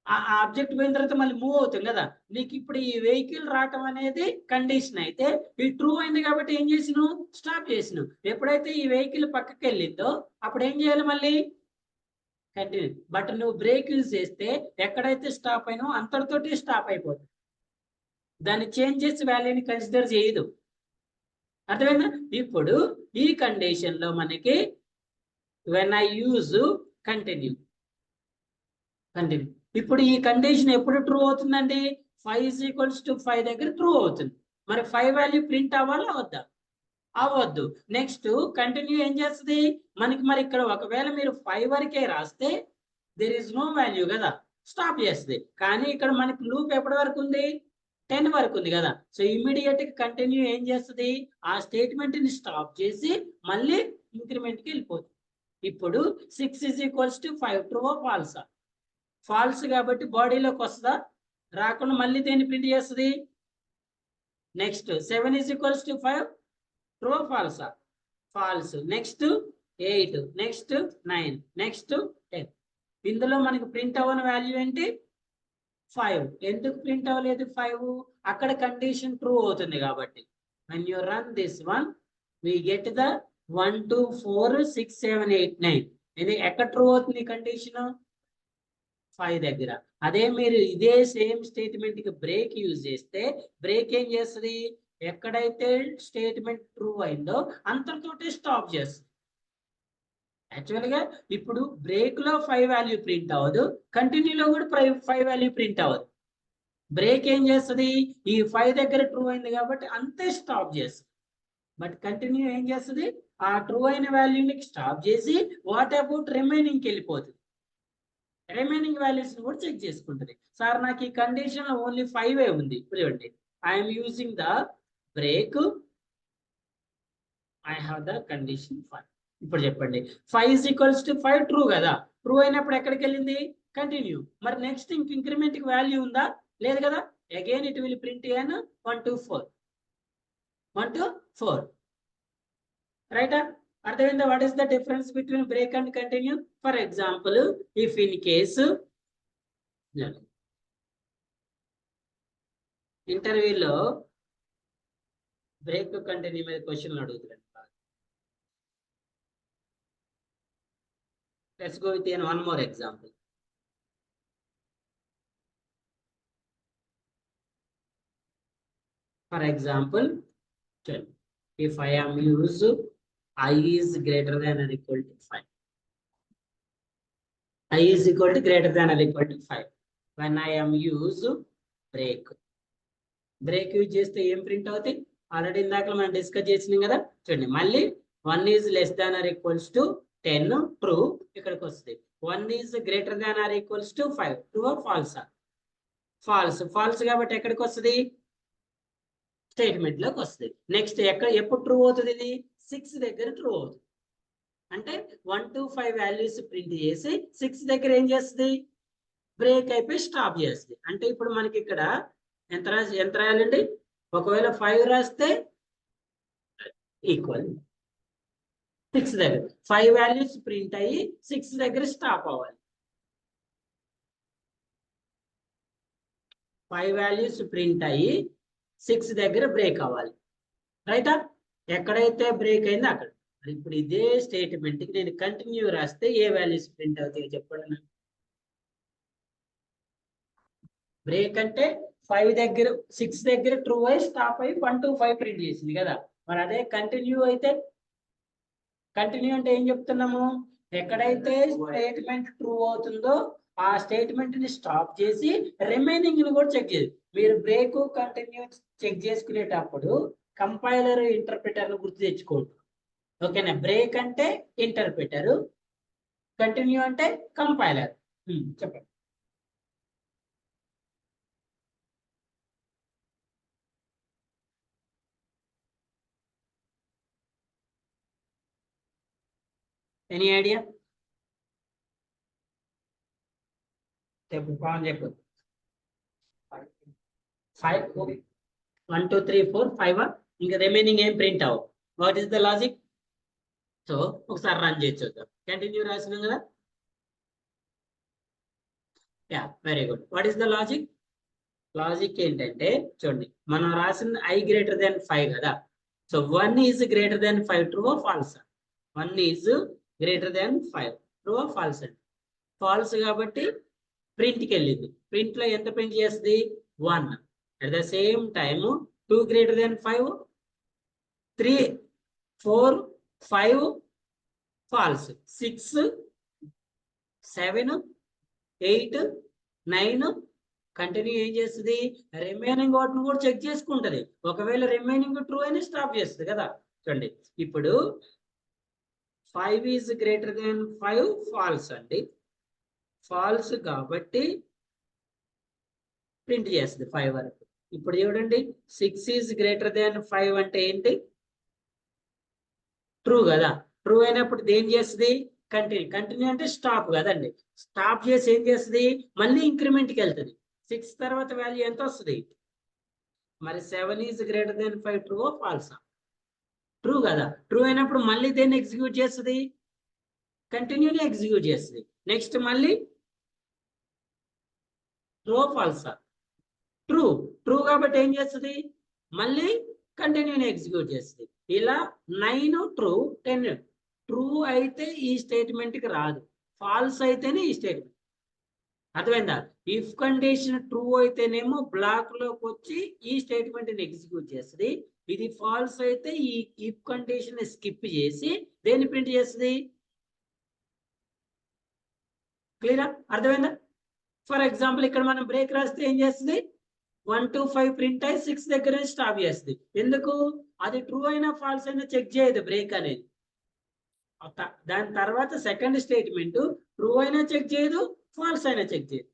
ఆ ఆబ్జెక్ట్ పోయిన తర్వాత మళ్ళీ మూవ్ అవుతాం కదా. నీకు ఇప్పుడు ఈ వెహికల్ రావటం అనేది కండిషన్ అయితే ఈ ట్రూ అయింది కాబట్టి ఏం చేసినావు స్టాప్ చేసినావు. ఎప్పుడైతే ఈ వెహికల్ పక్కకి వెళ్ళిందో అప్పుడు ఏం చేయాలి మళ్ళీ కంటిన్యూ. బట్ నువ్వు బ్రేక్ యూజ్ చేస్తే ఎక్కడైతే స్టాప్ అయినావు అంతటితోటి స్టాప్ అయిపోతుంది, దాన్ని చేంజ్ చేసి వాల్యూని కన్సిడర్ చేయదు. అర్థమైందా? ఇప్పుడు ఈ కండిషన్ లో మనకి వెన్ ఐ యూజ్ కంటిన్యూ ఇప్పుడు ఈ కండిషన్ ఎప్పుడు ట్రూ అవుతుందండి 5 = 5 దగ్గర ట్రూ అవుతుంది. మరి 5 వాల్యూ ప్రింట్ అవ్వాలా వద్దా? అవ్వద్దు. నెక్స్ట్ కంటిన్యూ ఏం చేస్తుంది మనకి, మరి ఇక్కడ ఒకవేళ మీరు 5 వరకే రాస్తే దేర్ ఇస్ నో వాల్యూ కదా, స్టాప్ చేస్తుంది. కానీ ఇక్కడ మనకి లూప్ ఎప్పటి వరకు ఉంది 10 వరకు ఉంది కదా. సో ఇమీడియట్ గా కంటిన్యూ ఏం చేస్తుంది ఆ స్టేట్మెంట్ ని స్టాప్ చేసి మళ్ళీ ఇంక్రిమెంట్ కి వెళ్ళిపోతుంది. ఇప్పుడు 6 = 5 ట్రూ ఫాల్సా? ఫాల్స్ కాబట్టి బాడీలోకి వస్తుందా? రాకుండా మళ్ళీ దేన్ని ప్రింట్ చేస్తుంది? నెక్స్ట్ 7 = 5 ట్రూ ఫాల్సా? ఫాల్స్. Next 8, next 9, next 10. ఇందులో మనకి ప్రింట్ అవ్వని వాల్యూ ఏంటి 5. ఎందుకు ప్రింట్ అవ్వలేదు 5? అక్కడ కండిషన్ ట్రూ అవుతుంది కాబట్టి. when you run this one we get the 1 2 4 6 7 8 9. ఇది ఎక్కడ ట్రూ అవుతుంది కండిషన్ 5 దగ్గర. అదే మీరు ఇదే సేమ్ స్టేట్మెంట్ కి బ్రేక్ యూజ్ చేస్తే బ్రేక్ ఏం చేస్తుంది, ఎక్కడైతే స్టేట్మెంట్ ట్రూ అయిందో అంతటితోటి స్టాప్ చేస్తుంది. యాక్చువల్ గా ఇప్పుడు బ్రేక్ లో 5 వాల్యూ ప్రింట్ అవ్వదు, కంటిన్యూలో కూడా 5 వాల్యూ ప్రింట్ అవ్వదు. బ్రేక్ ఏం చేస్తుంది, ఈ 5 దగ్గర ట్రూ అయింది కాబట్టి అంతే స్టాప్ చేస్తుంది. బట్ కంటిన్యూ ఏం చేస్తుంది, ఆ ట్రూ అయిన వాల్యూని స్టాప్ చేసి వాట్ అబౌట్ రిమైనింగ్కి వెళ్ళిపోతుంది. రిమైనింగ్ వాల్యూస్ కూడా చెక్ చేసుకుంటుంది. సార్ నాకు ఈ కండిషన్ ఓన్లీ 5 ఉంది, చూడండి I'm using the break, I have the condition 5. ఇప్పుడు చెప్పండి 5 = 5 ట్రూ కదా, ట్రూ అయినప్పుడు ఎక్కడికి వెళ్ళింది, కంటిన్యూ. మరి నెక్స్ట్ ఇంక్రిమెంట్ కి వాల్యూ ఉందా, లేదు కదా. Again it will print n 1 to 4 1 to 4 రైటా. అర్థమైందా, what is the difference between break and continue. For example if in case ఇంటర్వ్యూలో బ్రేక్ కంటిన్యూ మీద క్వశ్చన్లు అడుగుతున్నాను. Let's go with one more example. For example, if I am use I is greater than or equal to 5. I is equal to greater than or equal to 5. When I am use break. Break use చేస్తే ఏం print అవుతాయి, already ఇందాక మనం discuss చేసినాం కదా. చూడండి మళ్ళీ 1 is less than or equals to 10 true ఇక్కడికి వస్తుంది. 1 is greater than or equals to 5 true false. False false కాబట్టి ఎక్కడికి వస్తుంది, స్టేట్మెంట్ లోకి వస్తుంది. నెక్స్ట్ ఎప్పుడు ట్రూ అవుతుంది, ఇది 6 దగ్గర ట్రూ అవుతుంది. అంటే 1 to 5 వాల్యూస్ ప్రింట్ చేసి 6 దగ్గర ఏం చేస్తుంది, బ్రేక్ అయిపోయి స్టాప్ చేస్తుంది. అంటే ఇప్పుడు మనకి ఇక్కడ ఎంత రాయాలండి, ఒకవేళ 5 రాస్తే ఈక్వల్ 6 దగ్గర 5 వాల్యూస్ ప్రింట్ అయ్యి 6 దగ్గర స్టాప్ అవ్వాలి. 5 వాల్యూస్ ప్రింట్ అయ్యి 6 దగ్గర బ్రేక్ అవ్వాలి, రైటా. ఎక్కడైతే బ్రేక్ అయిందో అక్కడ. ఇప్పుడు ఇదే స్టేట్మెంట్ కి నేను కంటిన్యూ రాస్తే ఏ వాల్యూస్ ప్రింట్ అవుతాయో చెప్పండి. బ్రేక్ అంటే 5 దగ్గర 6 దగ్గర ట్రూ అయి స్టాప్ అయ్యి 1 to 5 ప్రింట్ చేసింది కదా. మరి అదే కంటిన్యూ అయితే, కంటిన్యూ అంటే ఏం చెప్తున్నాము, ఎక్కడైతే స్టేట్మెంట్ ట్రూ అవుతుందో ఆ స్టేట్మెంట్ ని స్టాప్ చేసి రిమైనింగ్ ని కూడా చెక్ చేయాలి. మీరు బ్రేక్ కంటిన్యూ చెక్ చేసుకునేటప్పుడు కంపైలర్ ఇంటర్ప్రిటర్ ను గుర్తు తెచ్చుకోండి, ఓకేనా. బ్రేక్ అంటే ఇంటర్ప్రిటర్, కంటిన్యూ అంటే కంపైలర్. చెప్పండి. ఎనీ ఐడియా, చెప్పు పవన్ చెప్పు. 5 1 2 3 4 5 ఇంకా రిమైనింగ్ ఏం ప్రింట్ అవ్వ. What is the logic, so ఒకసారి రన్ చేసి చూద్దాం. కంటిన్యూ రాసినాం కదా, yeah very good. What is the logic, logic ఏంటంటే చూడండి మనం రాసిన I greater than 5 కదా. So 1 is greater than 5 true or false, 1 is greater than 5 true or false అండి. ఫాల్స్ కాబట్టి ప్రింట్కి వెళ్ళింది. ప్రింట్ లో ఎంత ప్రింట్ చేస్తుంది, 1. At the same time 2 greater than 5 3 4 5 falls, 6 7 8 9 continue ఏం చేస్తుంది, రిమైనింగ్ వాటిని కూడా చెక్ చేసుకుంటది. ఒకవేళ రిమైనింగ్ ట్రూ అని స్టాప్ చేస్తుంది కదా. చూడండి ఇప్పుడు 5 is greater than 5 ఫాల్స్ అండి, ఫాల్స్ కాబట్టి ప్రింట్ చేస్తుంది 5 వరకు. ఇప్పుడు చూడండి 6 is greater than 5 అంటే ఏంటి, ట్రూ కదా. ట్రూ అయినప్పుడు ఏం చేస్తుంది, కంటిన్యూ. కంటిన్యూ అంటే స్టాప్ కదండి, స్టాప్ చేసి ఏం చేస్తుంది, మళ్ళీ ఇంక్రిమెంట్కి వెళ్తుంది. 6 తర్వాత వాల్యూ ఎంత వస్తుంది, మరి 7 is greater than 5 ట్రూ ఫాల్సా, ట్రూ కదా. ట్రూ అయినప్పుడు మళ్ళీ దేన్ని ఎగ్జిక్యూట్ చేస్తుంది, కంటిన్యూని ఎగ్జిక్యూట్ చేస్తుంది. నెక్స్ట్ మళ్ళీ ట్రూ ఫాల్సా, ట్రూ. ట్రూ కాబట్టి ఏం చేస్తుంది, మళ్ళీ కంటిన్యూని ఎగ్జిక్యూట్ చేస్తుంది. ఇలా 9 ట్రూ 10 ట్రూ అయితే ఈ స్టేట్మెంట్ కి రాదు, ఫాల్స్ అయితేనే ఈ స్టేట్మెంట్. అర్థమైందా? ఇఫ్ కండిషన్ ట్రూ అయితేనేమో బ్లాక్ లోకి వచ్చి ఈ స్టేట్మెంట్ ని ఎగ్జిక్యూట్ చేస్తుంది. ఇది ఫాల్స్ అయితే ఈ ఇఫ్ కండిషన్ స్కిప్ చేసి దేన్ని ప్రింట్ చేస్తుంది. క్లియరా? అర్థమైందా? ఫర్ ఎగ్జాంపుల్ ఇక్కడ మనం బ్రేక్ రాస్తే ఏం చేస్తుంది, 1 to 5 ప్రింట్ అయ్యి 6 దగ్గర స్టాప్ చేస్తుంది. ఎందుకు? అది ట్రూ అయినా ఫాల్స్ అయినా చెక్ చేయదు బ్రేక్ అనేది. దాని తర్వాత సెకండ్ స్టేట్మెంట్ ట్రూ అయినా చెక్ చేయదు, ఫాల్స్ అయినా చెక్ చేయదు.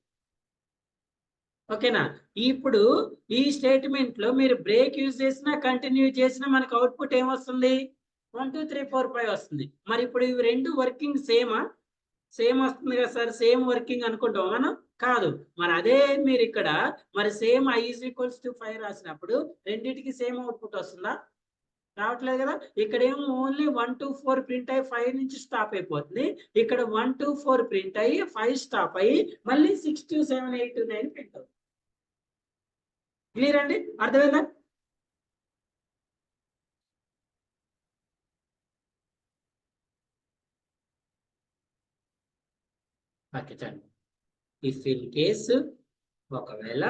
ఓకేనా? ఇప్పుడు ఈ స్టేట్మెంట్ లో మీరు బ్రేక్ యూజ్ చేసినా కంటిన్యూ చేసినా మనకు అవుట్పుట్ ఏమొస్తుంది, 1 2 3 4 5 వస్తుంది. మరి ఇప్పుడు ఇవి రెండు వర్కింగ్ సేమా? సేమ్ వస్తుంది కదా సార్, సేమ్ వర్కింగ్ అనుకుంటాం మనం. కాదు. మరి అదే మీరు ఇక్కడ మరి సేమ్ i = 5 రాసినప్పుడు రెండింటికి సేమ్ అవుట్పుట్ వస్తుందా? రావట్లేదు కదా. ఇక్కడ ఏమో ఓన్లీ 1 to 4 ప్రింట్ అయ్యి 5 నుంచి స్టాప్ అయిపోతుంది. ఇక్కడ 1 to 4 ప్రింట్ అయ్యి 5 స్టాప్ అయ్యి మళ్ళీ 6 to 7 8 to 9 ప్రింట్ అవుతుంది. క్లియర్ అండి? అర్థమైందా? ఓకే చండి. ఇఫ్ ఇన్ కేస్ ఒకవేళ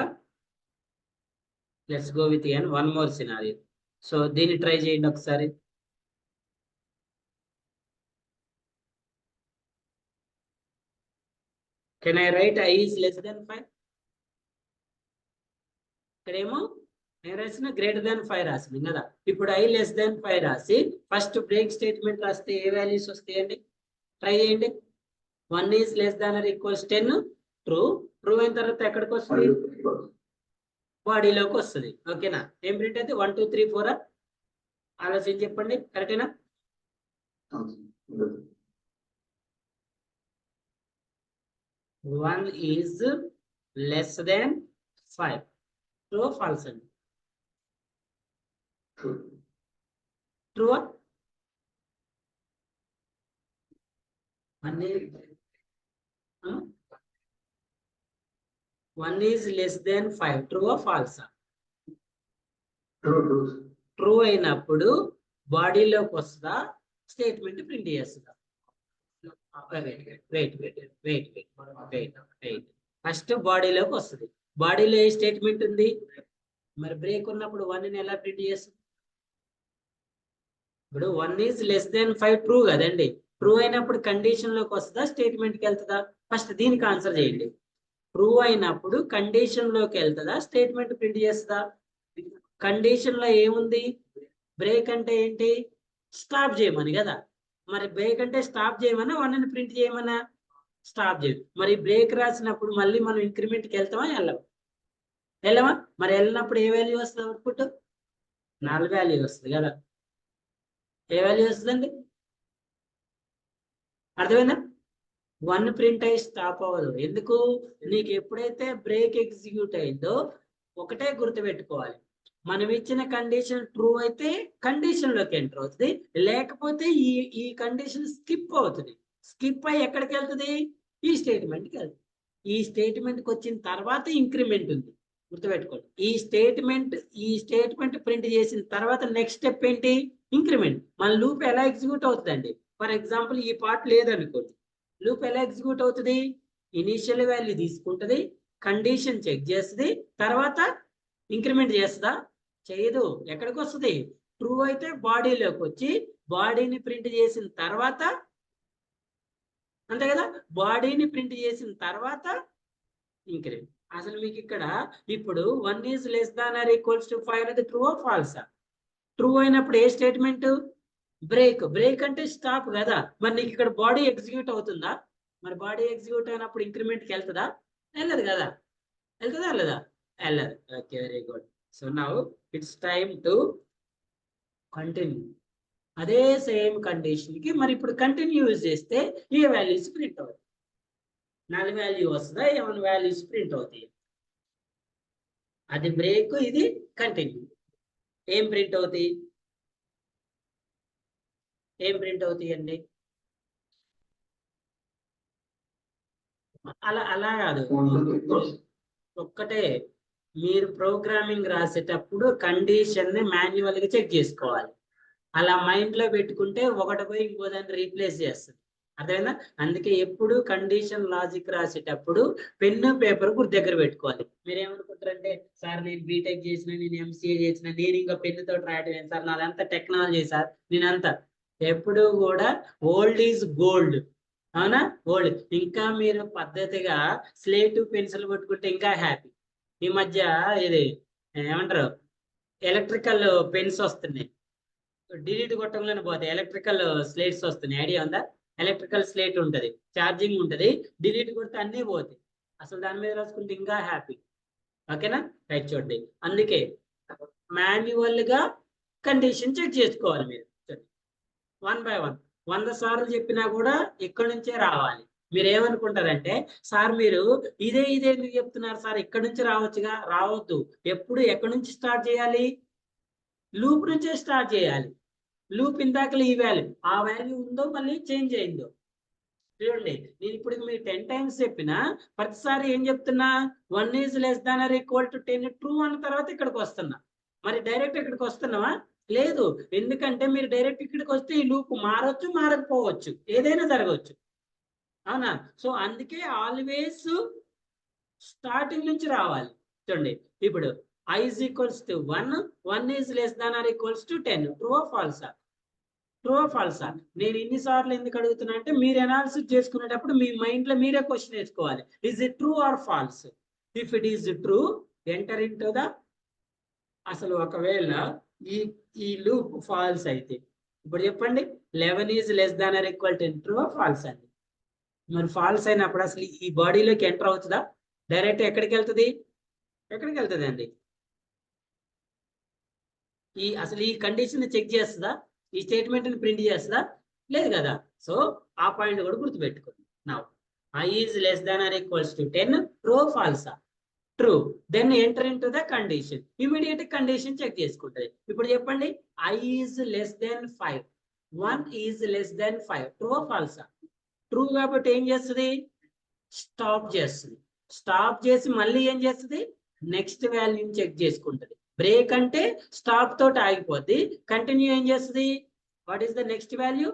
let's go with one more scenario. So దీన్ని ట్రై చేయండి ఒకసారి. Can I write i is less than 5? ఇక్కడేమో నేను రాసిన గ్రేటర్ దాన్ 5 రాసింది కదా. ఇప్పుడు i less than 5 రాసి ఫస్ట్ బ్రేక్ స్టేట్మెంట్ రాస్తే ఏ వాల్యూస్ వస్తాయండి? ట్రై చేయండి. 1 is less than or equals 10 true. True అయిన తర్వాత ఎక్కడికి వస్తుంది? బాడీలోకి వస్తుంది. ఓకేనా? ఏం ప్రింట్ అయితే 1 2 3 4 ఆలోచించి చెప్పండి. కరెక్టేనా? 1 is less than 5. True false అండి? True. 1 is less than 5. True false? True అయినప్పుడు బాడీలోకి వస్తుందా, స్టేట్మెంట్ ప్రింట్ చేస్తుందా? వెయిట్. ఫస్ట్ బాడీలోకి వస్తుంది. బాడీలో ఏ స్టేట్మెంట్ ఉంది? మరి బ్రేక్ ఉన్నప్పుడు 1 ని ఎలా ప్రింట్ చేస్తుంది? ఇప్పుడు 1 is less than 5 ట్రూ కదండి. ట్రూ అయినప్పుడు కండిషన్ లోకి వస్తుందా, స్టేట్మెంట్ కి వెళ్తుందా? ఫస్ట్ దీనికి ఆన్సర్ చేయండి. ట్రూ అయినప్పుడు కండిషన్ లోకి వెళ్తుందా, స్టేట్మెంట్ ప్రింట్ చేస్తుందా? కండిషన్ లో ఏముంది? బ్రేక్ అంటే ఏంటి? స్టాప్ చేయమని కదా. మరి బ్రేక్ అంటే స్టాప్ చేయమన్నా 1 ని ప్రింట్ చేయమన్నా? స్టాప్ చేయం. మరి బ్రేక్ రాసినప్పుడు మళ్ళీ మనం ఇంక్రిమెంట్ కి వెళ్తామా వెళ్ళమా? మరి వెళ్ళినప్పుడు ఏ వాల్యూ వస్తుంది అవుట్పుట్? నల్ వాల్యూ వస్తుంది కదా. ఏ వాల్యూ వస్తుందండి? అర్థమైందా? 1 ప్రింట్ అయ్యి స్టాప్ అవ్వదు. ఎందుకు? నీకు ఎప్పుడైతే బ్రేక్ ఎగ్జిక్యూట్ అయిందో ఒకటే గుర్తుపెట్టుకోవాలి, మనం ఇచ్చిన కండిషన్ ట్రూ అయితే కండిషన్ లోకి ఎంటర్ అవుతుంది, లేకపోతే ఈ కండిషన్ స్కిప్ అవుతుంది. స్కిప్ అయ్యి ఎక్కడికి వెళ్తుంది? ఈ స్టేట్మెంట్కి వెళ్తుంది. ఈ స్టేట్మెంట్కి వచ్చిన తర్వాత ఇంక్రిమెంట్ ఉంది, గుర్తుపెట్టుకోండి. ఈ స్టేట్మెంట్ ప్రింట్ చేసిన తర్వాత నెక్స్ట్ స్టెప్ ఏంటి? ఇంక్రిమెంట్. మన లూప్ ఎలా ఎగ్జిక్యూట్ అవుతుందండి? ఫర్ ఎగ్జాంపుల్ ఈ పార్ట్ లేదనుకోండి, లూప్ ఎలా ఎగ్జిక్యూట్ అవుతుంది? ఇనిషియల్ వాల్యూ తీసుకుంటుంది, కండిషన్ చెక్ చేస్తుంది, తర్వాత ఇంక్రిమెంట్ చేస్తుందా? చేయదు. ఎక్కడికి వస్తుంది? ట్రూ అయితే బాడీలోకి వచ్చి బాడీని ప్రింట్ చేసిన తర్వాత, అంతే కదా, బాడీని ప్రింట్ చేసిన తర్వాత ఇంక్రిమెంట్. అసలు మీకు ఇక్కడ ఇప్పుడు 1 is less than or equals to 5 అనేది ట్రూ ఫాల్సా? ట్రూ అయినప్పుడు ఏ స్టేట్మెంట్? బ్రేక్ అంటే స్టాప్ కదా. మరి నీకు ఇక్కడ బాడీ ఎగ్జిక్యూట్ అవుతుందా? మరి బాడీ ఎగ్జిక్యూట్ అయినప్పుడు ఇంక్రిమెంట్కి వెళ్తుందా? వెళ్ళదు కదా. వెళ్తుందా వెళ్ళదా? వెళ్ళదు. Okay, very good. So now it's time to continue. అదే సేమ్ కండిషన్ కి మరి ఇప్పుడు కంటిన్యూ యూజ్ చేస్తే ఏ వాల్యూస్ ప్రింట్ అవుతాయి? నల్ వాల్యూ వస్తుందా, ఏమైనా వాల్యూస్ ప్రింట్ అవుతాయి? అది బ్రేక్, ఇది కంటిన్యూ. ఏం ప్రింట్ అవుతాయి? అండి? అలా కాదు, ఒక్కటే. మీరు ప్రోగ్రామింగ్ రాసేటప్పుడు కండిషన్ ని మాన్యువల్ గా చెక్ చేసుకోవాలి. అలా మైండ్ లో పెట్టుకుంటే ఒకటి పోయి ఇంకో దాన్ని రీప్లేస్ చేస్తుంది. అర్థమైందా? అందుకే ఎప్పుడు కండిషన్ లాజిక్ రాసేటప్పుడు పెన్ను పేపర్ కూడా దగ్గర పెట్టుకోవాలి. మీరు ఏమనుకుంటారంటే సార్ నేను బీటెక్ చేసిన, నేను ఎంసీఏ చేసిన, నేను ఇంకా పెన్నుతో రాయటం సార్ నాదంతా టెక్నాలజీ సార్, నేనంతా ఎప్పుడు కూడా ఓల్డ్ ఈజ్ గోల్డ్. అవునా? ఓల్డ్. ఇంకా మీరు పద్ధతిగా స్లేట్ పెన్సిల్ పట్టుకుంటే ఇంకా హ్యాపీ. ఈ మధ్య ఇది ఏమంటారు ఎలక్ట్రికల్ పెన్స్ వస్తున్నాయి, డిలీట్ కొట్టంలోనే పోతాయి, ఎలక్ట్రికల్ స్లేట్స్ వస్తున్నాయి. ఐడియా ఉందా? ఎలక్ట్రికల్ స్లేట్ ఉంటది, ఛార్జింగ్ ఉంటది, డిలీట్ కొడితే అన్నీ పోతాయి. అసలు దాని మీద రాసుకుంటే ఇంకా హ్యాపీ. ఓకేనా? రైట్ చూడండి. అందుకే మాన్యువల్ గా కండిషన్ చెక్ చేసుకోవాలి మీరు. 1 by 1 100 సార్లు చెప్పినా కూడా ఇక్కడి నుంచే రావాలి. మీరు ఏమనుకుంటారంటే సార్ మీరు ఇదే ఎందుకు చెప్తున్నారు సార్, ఇక్కడి నుంచి రావచ్చుగా. రావద్దు. ఎప్పుడు ఎక్కడి నుంచి స్టార్ట్ చేయాలి? లూప్ నుంచే స్టార్ట్ చేయాలి. లూప్ ఇందాకలు ఈ వాల్యూ, ఆ వాల్యూ ఉందో మళ్ళీ చేంజ్ అయిందో చూడండి. నేను ఇప్పుడు మీరు 10 times చెప్పినా ప్రతిసారి ఏం చెప్తున్నా, 1 is less than or equal to 10 true అన్న తర్వాత ఇక్కడికి వస్తున్నా. మరి డైరెక్ట్ ఇక్కడికి వస్తున్నావా? లేదు. ఎందుకంటే మీరు డైరెక్ట్ ఇక్కడికి వస్తే ఈ లూప్ మారొచ్చు, మారకపోవచ్చు, ఏదైనా జరగవచ్చు. అవునా? సో అందుకే ఆల్వేస్ స్టార్టింగ్ నుంచి రావాలి. చూడండి ఇప్పుడు I is equals to 1, 1 is less than or equals to 10. True or ఫాల్సా? ట్రూ ఆర్ ఫాల్సా? నేను ఇన్నిసార్లు ఎందుకు అడుగుతున్నా అంటే మీరు అనాలిసిస్ చేసుకునేటప్పుడు మీ మైండ్ లో మీరే క్వశ్చన్ వేసుకోవాలి. Is it true or false? If it is true, enter in to the. అసలు ఒకవేళ ఈ లూప్ ఫాల్స్ అయితే ఇప్పుడు చెప్పండి, 11 is less than or equal to 10. True or false అండి? మరి ఫాల్స్ అయినప్పుడు అసలు ఈ బాడీలోకి ఎంటర్ అవుతుందా? డైరెక్ట్ ఎక్కడికి వెళ్తుంది? ఎక్కడికి వెళ్తుంది అండి? అసలు ఈ కండిషన్ చెక్ చేస్తుందా? ఈ స్టేట్మెంట్ ని ప్రింట్ చేస్తుందా? లేదు కదా. సో ఆ పాయింట్ కూడా గుర్తుపెట్టుకోండి. Now I is less than or equals to 10. True ఫాల్సా? True. Then enter in to the condition. Immediate condition check చేసుకుంటుంది. ఇప్పుడు చెప్పండి, I is less than 5, 1 is less than 5. True ఫాల్సా? ట్రూ. కాబట్టి ఏం చేస్తుంది? స్టాప్ చేస్తుంది. స్టాప్ చేసి మళ్ళీ ఏం చేస్తుంది? నెక్స్ట్ వాల్యూని చెక్ చేసుకుంటుంది. బ్రేక్ అంటే స్టాప్ తోటి ఆగిపోద్ది. కంటిన్యూ ఏం చేస్తుంది? What is the next value?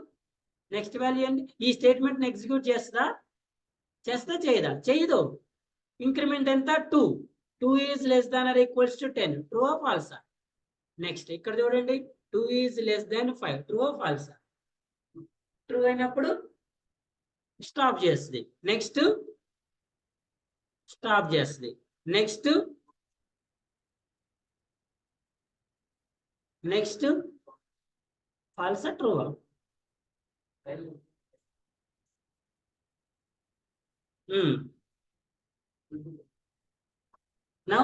Next value ఏంటి? ఈ స్టేట్మెంట్ ని ఎగ్జిక్యూట్ చేస్తుందా? చేస్తా చేయదా? చేయదు. ఇంక్రిమెంట్ ఎంత? 2. 2 is less than or equals to 10. True or ఫాల్సా? నెక్స్ట్ ఇక్కడ చూడండి, 2 is less than 5. True or ఫాల్సా? ట్రూ అయినప్పుడు స్టాప్ చేస్తుంది. నెక్స్ట్ స్టాప్ చేస్తుంది. నెక్స్ట్ ఫాల్సా ట్రూవా? నౌ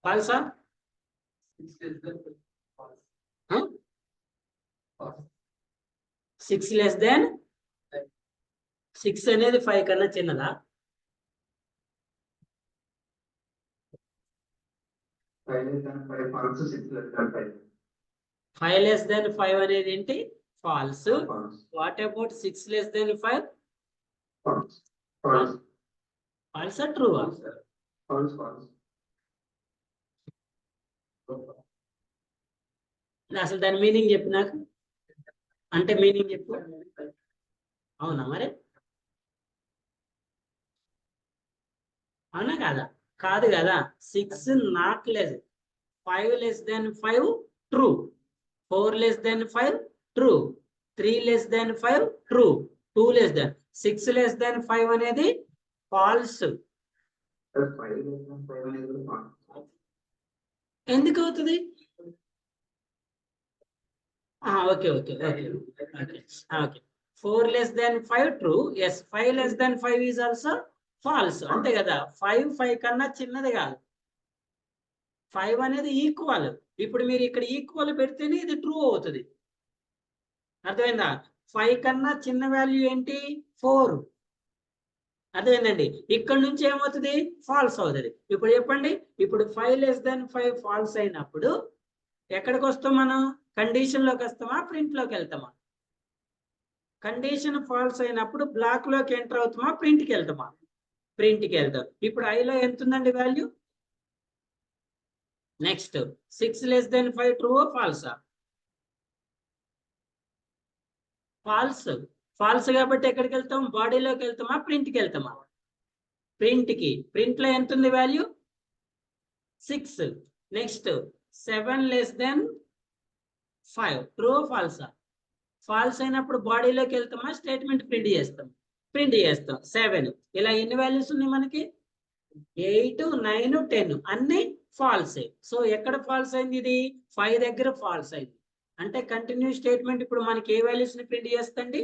ఫాల్సా? 6 లెస్ దాన్ 6 అనేది 5 కన్నా చిన్నదా? 5 లెస్ దాన్ 5 అనేది ఏంటి? False. What about 6 less than 5? ఫాల్సా ట్రూవా? అసలు దాని మీనింగ్ చెప్పు నాకు. అంటే మీనింగ్ చెప్పు. అవునా? మరి అవునా కాదా? కాదు కదా. 6 not less, 5 less than 5 true, 4 less than 5 true, 3 less than 5 true, 2 less than 6 less than 5 అనేది ఫాల్స్. ఎందుకు అవుతుంది? Okay okay okay okay. 4 less than 5 true. Yes, 5 less than 5 is also false. అంతే కదా. 5 కన్నా చిన్నది కాదు. 5 అనేది ఈక్వల్. ఇప్పుడు మీరు ఇక్కడ ఈక్వల్ పెడితేనే ఇది ట్రూ అవుతుంది. అర్థమైందా? 5 కన్నా చిన్న వాల్యూ ఏంటి? 4. అర్థమైందండి? ఇక్కడ నుంచి ఏమవుతుంది? ఫాల్స్ అవుతుంది. ఇప్పుడు చెప్పండి, ఇప్పుడు 5 లెస్ దాన్ 5 ఫాల్స్ అయినప్పుడు ఎక్కడికి వస్తాం మనం? కండిషన్ లోకి వస్తామా, ప్రింట్ లోకి వెళ్తామా? కండిషన్ ఫాల్స్ అయినప్పుడు బ్లాక్ లోకి ఎంటర్ అవుతామా, ప్రింట్ కి వెళ్తామా? ప్రింట్ కి వెళ్తాం. ఇప్పుడు ఐలో ఎంత ఉందండి value? Next 6 less than 5 true ఫాల్సా? ఫాల్స్. ఫాల్స్ కాబట్టి ఎక్కడికి వెళ్తాం? బాడీలోకి వెళ్తామా, ప్రింట్కి వెళ్తామా? ప్రింట్కి. ప్రింట్ లో ఎంత ఉంది value? 6. Next 7 less than 5 true ఫాల్సా? ఫాల్స్ అయినప్పుడు బాడీలోకి వెళ్తామా, స్టేట్మెంట్ ప్రింట్ చేస్తాం? ప్రింట్ చేస్తాం. 7. ఇలా ఎన్ని వాల్యూస్ ఉన్నాయి మనకి? 8, 9, 10 అన్ని ఫాల్సే. సో ఎక్కడ ఫాల్స్ అయింది? ఇది 5 దగ్గర ఫాల్స్ అయింది. అంటే కంటిన్యూ స్టేట్మెంట్ ఇప్పుడు మనకి ఏ వాల్యూస్ ని ప్రింట్ చేస్తండి?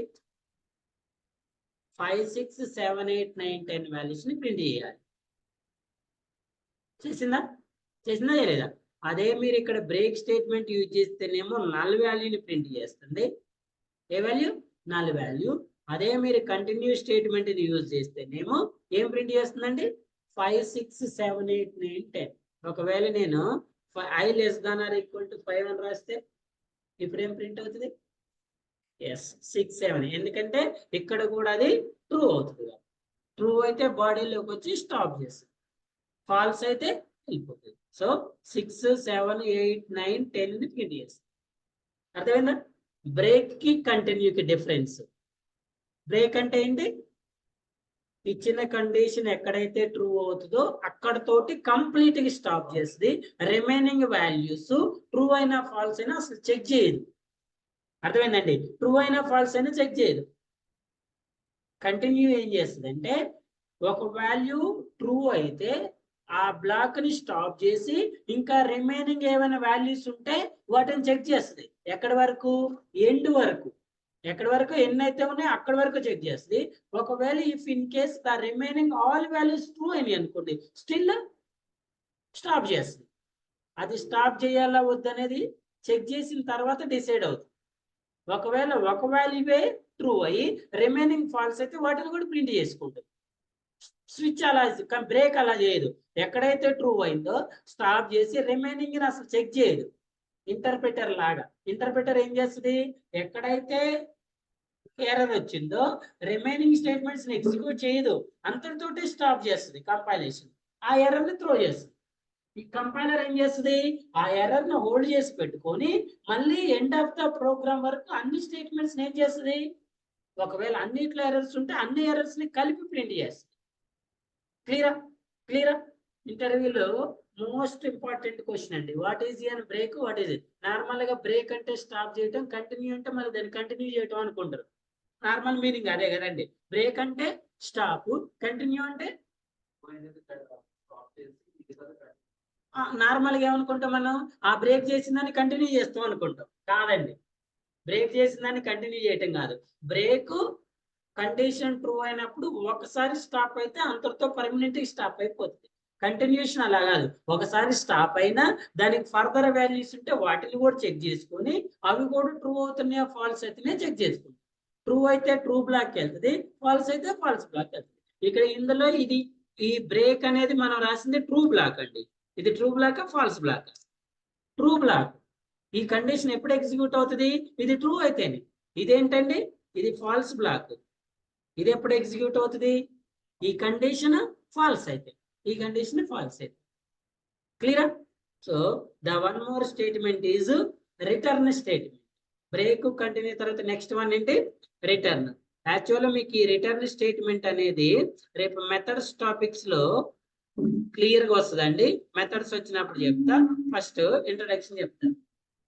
5, 6, 7, 8, 9, 10 వాల్యూస్ ని ప్రింట్ చేయాలి. చేసిందా? చేసిందా లేదా? అదే మీరు ఇక్కడ బ్రేక్ స్టేట్మెంట్ యూజ్ చేస్తేనేమో నల్ వాల్యూని ప్రింట్ చేస్తుంది. ఏ వాల్యూ? Null value. అదే మీరు కంటిన్యూ స్టేట్మెంట్ ని యూజ్ చేస్తేనేమో ఏం ప్రింట్ చేస్తుందండి? 5, 6, 7, 8, 9, 10. ఒకవేళ నేను i less than or equal to 5 అని రాస్తే ఇప్పుడు ఏం ప్రింట్ అవుతుంది? ఎస్, 6, 7. ఎందుకంటే ఇక్కడ కూడా అది ట్రూ అవుతుంది. ట్రూ అయితే బాడీలోకి వచ్చి స్టాప్ చేస్తుంది, ఫాల్స్ అయితే వెళ్ళిపోతుంది. సో 6, 7, 8, 9, 10 ని ప్రింట్ చేస్తుంది. అర్థమైందా? బ్రేక్ కి కంటిన్యూకి డిఫరెన్స్. బ్రేక్ అంటే ఏంటి? ఇచ్చిన కండిషన్ ఎక్కడైతే ట్రూ అవుతుందో అక్కడతోటి కంప్లీట్ గా స్టాప్ చేస్తుంది. రిమైనింగ్ వాల్యూస్ ట్రూ అయినా ఫాల్స్ అయినా అసలు చెక్ చేయదు. అర్థమైందండి? ట్రూ అయినా ఫాల్స్ అయినా చెక్ చేయదు. కంటిన్యూ ఏం చేస్తుంది అంటే ఒక వాల్యూ ట్రూ అయితే ఆ బ్లాక్ ని స్టాప్ చేసి ఇంకా రిమైనింగ్ ఏమైనా వాల్యూస్ ఉంటే వాటిని చెక్ చేస్తుంది. ఎక్కడి వరకు? ఎండ్ వరకు. ఎక్కడి వరకు ఎన్ని అయితే ఉన్నాయో అక్కడి వరకు చెక్ చేస్తుంది. ఒకవేళ if in case the remaining all values true అయినాయి అనుకోండి, స్టిల్ స్టాప్ చేస్తుంది. అది స్టాప్ చేయాలా వద్దనేది చెక్ చేసిన తర్వాత డిసైడ్ అవుతుంది. ఒకవేళ ఒక వాల్యూవే ట్రూ అయ్యి రిమైనింగ్ ఫాల్స్ అయితే వాటిని కూడా ప్రింట్ చేసుకుంటుంది. స్విచ్ అలా, బ్రేక్ అలా చేయదు. ఎక్కడైతే ట్రూ అయిందో స్టాప్ చేసి రిమైనింగ్ అసలు చెక్ చేయదు. ఇంటర్ప్రిటర్ లాగా. ఇంటర్ప్రిటర్ ఏం చేస్తుంది? ఎక్కడైతే ఎర్రర్ వచ్చిందో రిమైనింగ్ స్టేట్మెంట్స్ ని ఎగ్జిక్యూట్ చేయదు, అంతటితోటి స్టాప్ చేస్తుంది కంపైలేషన్. ఆ ఎర్రర్ ని త్రో చేస్తుంది. ఈ కంపైలర్ ఏం చేస్తుంది? ఆ ఎర్రర్ ని హోల్డ్ చేసి పెట్టుకొని మళ్ళీ ఎండ్ ఆఫ్ ద ప్రోగ్రామ్ వరకు అన్ని స్టేట్మెంట్స్ ఏం చేస్తుంది? ఒకవేళ అన్నిట్లో ఎర్రర్స్ ఉంటే అన్ని ఎర్రర్స్ ని కలిపి ప్రింట్ చేస్తుంది. క్లియరా? క్లియరా? ఇంటర్వ్యూలో మోస్ట్ ఇంపార్టెంట్ క్వశ్చన్ అండి. What is an break? What is it? Normal గా బ్రేక్ అంటే స్టాప్ చేయటం, కంటిన్యూ అంటే మరి దాన్ని కంటిన్యూ చేయటం అనుకుంటారు. నార్మల్ మీనింగ్ అదే కదండి. బ్రేక్ అంటే స్టాప్, కంటిన్యూ అంటే నార్మల్ గా ఏమనుకుంటాం మనం? ఆ బ్రేక్ చేసిందని కంటిన్యూ చేస్తాం అనుకుంటాం. కాదండి, బ్రేక్ చేసిందని కంటిన్యూ చేయటం కాదు. బ్రేక్ కండిషన్ ట్రూ అయినప్పుడు ఒకసారి స్టాప్ అయితే అంతటితో పర్మనెంట్ స్టాప్ అయిపోతుంది. కంటిన్యూషన్ అలా కాదు. ఒకసారి స్టాప్ అయినా దానికి ఫర్దర్ వాల్యూస్ ఉంటే వాటిని కూడా చెక్ చేసుకొని అవి కూడా ట్రూ అవుతున్నాయా ఫాల్స్ అయితేనే చెక్ చేసుకుంటాం. ట్రూ అయితే ట్రూ బ్లాక్ వెళ్తుంది, ఫాల్స్ అయితే ఫాల్స్ బ్లాక్ వెళ్తుంది. ఇక్కడ ఇందులో ఇది ఈ బ్రేక్ అనేది మనం రాసింది ట్రూ బ్లాక్ అండి. ఇది true block, false block? True block. ఈ కండిషన్ ఎప్పుడు ఎగ్జిక్యూట్ అవుతుంది? ఇది ట్రూ అయితేనే. ఇదేంటండి? ఇది ఫాల్స్ బ్లాక్. ఇది ఎప్పుడు ఎగ్జిక్యూట్ అవుతుంది? ఈ కండిషన్ ఫాల్స్ అయితే, ఈ కండిషన్ ఫాల్స్ అయితే. క్లియరా? So the one more statement is return statement. Break continue తర్వాత నెక్స్ట్ వన్ ఏంటి? రిటర్న్. యాక్చువల్గా మీకు ఈ రిటర్న్ స్టేట్మెంట్ అనేది రేపు మెథడ్స్ టాపిక్స్ లో క్లియర్ గా వస్తుందండి. మెథడ్స్ వచ్చినప్పుడు చెప్తా. ఫస్ట్ ఇంట్రడక్షన్ చెప్తా.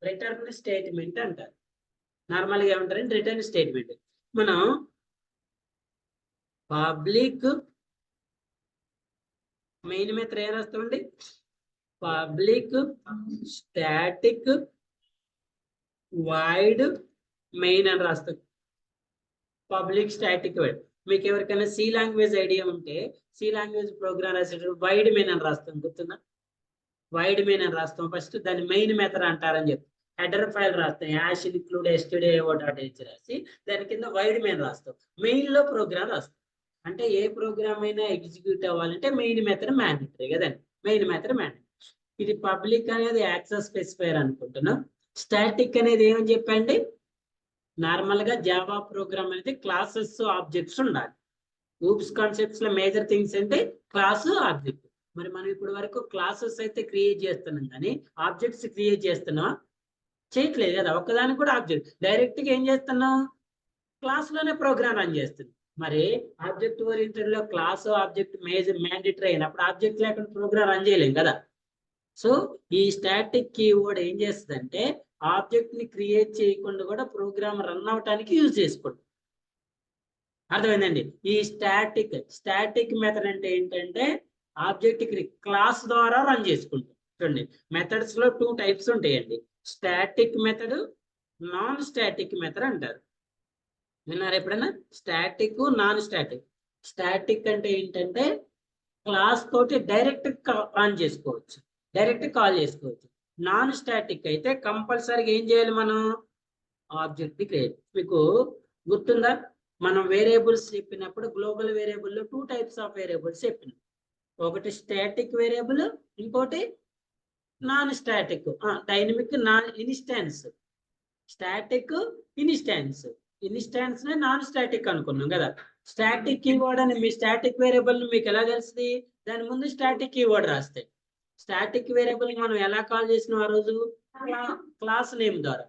రిటర్న్ స్టేట్మెంట్ అంటారు. నార్మల్ గా ఏమంటారంటే రిటర్న్ స్టేట్మెంట్ మనం పబ్లిక్ మెయిన్ మెథడ్ ఏం రాస్తామండి? పబ్లిక్ స్టాటిక్ వైడ్ మెయిన్ అని రాస్తాం. Public static wide. మీకు ఎవరికైనా సి లాంగ్వేజ్ ఐడియా ఉంటే సి లాంగ్వేజ్ ప్రోగ్రామ్ రాసేటప్పుడు వైడ్ మెయిన్ అని రాస్తాం. గుర్తుందా? వైడ్ మెయిన్ అని రాస్తాం. ఫస్ట్ దాన్ని మెయిన్ మెథడ్ అంటారని చెప్పి హెడర్ ఫైల్ రాస్తాం. యాష్ ఇన్క్లూడ్ stdio.h రాసి దాని కింద వైడ్ మెయిన్ రాస్తాం. మెయిన్ లో ప్రోగ్రామ్ రాస్తాం. అంటే ఏ ప్రోగ్రామ్ అయినా ఎగ్జిక్యూట్ అవ్వాలంటే మెయిన్ మెథడ్ మ్యాండేటరీ కదండి. Main method mandatory. ఇది పబ్లిక్ అనేది యాక్సెస్ స్పెసిఫైర్ అనుకుంటున్నాం. స్టాటిక్ అనేది ఏమని చెప్పండి? నార్మల్ గా జావా ప్రోగ్రామ్ అనేది క్లాసెస్ ఆబ్జెక్ట్స్ ఉండాలి. ఊప్స్ కాన్సెప్ట్స్ లో మేజర్ థింగ్స్ అంటే క్లాస్, ఆబ్జెక్ట్. మరి మనం ఇప్పటి వరకు క్లాసెస్ అయితే క్రియేట్ చేస్తున్నాం కానీ ఆబ్జెక్ట్స్ క్రియేట్ చేస్తున్నాం చేయట్లేదు కదా, ఒక్కదానికి కూడా ఆబ్జెక్ట్ డైరెక్ట్ గా ఏం చేస్తున్నాం, క్లాస్ లోనే ప్రోగ్రామ్ రన్ చేస్తుంది. మరి ఆబ్జెక్ట్ ఓరియంటెడ్ లో క్లాస్ ఆబ్జెక్ట్ మ్యాండేటరీ అయినప్పుడు ఆబ్జెక్ట్ లేకుండా ప్రోగ్రామ్ రన్ చేయలేం కదా. సో ఈ స్టాటిక్ కీవర్డ్ ఏం చేస్తుందంటే ఆబ్జెక్ట్ ని క్రియేట్ చేయకుండా కూడా ప్రోగ్రామ్ రన్ అవటానికి యూజ్ చేసుకోండి. అర్థమైందండి. ఈ స్టాటిక్ మెథడ్ అంటే ఏంటంటే ఆబ్జెక్ట్ క్లాస్ ద్వారా రన్ చేసుకుంటాం. చూడండి మెథడ్స్ లో 2 టైప్స్ ఉంటాయండి, static method, non static method అంటారు. విన్నారు ఎప్పుడైనా? Static, non static. స్టాటిక్ అంటే ఏంటంటే క్లాస్ తోటి డైరెక్ట్ ఆన్ చేసుకోవచ్చు, డైరెక్ట్ కాల్ చేసుకోవచ్చు. నాన్ స్టాటిక్ అయితే కంపల్సరీగా ఏం చేయాలి, మనం ఆబ్జెక్ట్ క్రియేట్. మీకు గుర్తుందా, మనం వేరియబుల్స్ చెప్పినప్పుడు గ్లోబల్ వేరియబుల్లో 2 టైప్స్ ఆఫ్ వేరియబుల్స్ చెప్పినాం. ఒకటి స్టాటిక్ వేరియబుల్, ఇంకోటి non static dynamic non instance. Static instance, instance నే నాన్ స్టాటిక్ అనుకున్నాం కదా. స్టాటిక్ కీవర్డ్ అని మీ స్టాటిక్ వేరియబుల్ మీకు ఎలా తెలుస్తుంది, దాని ముందు స్టాటిక్ కీవర్డ్ రాస్తే. స్టాటిక్ వేరియబుల్ మనం ఎలా కాల్ చేసినాం ఆ రోజు, క్లాస్ నేమ్ ద్వారా.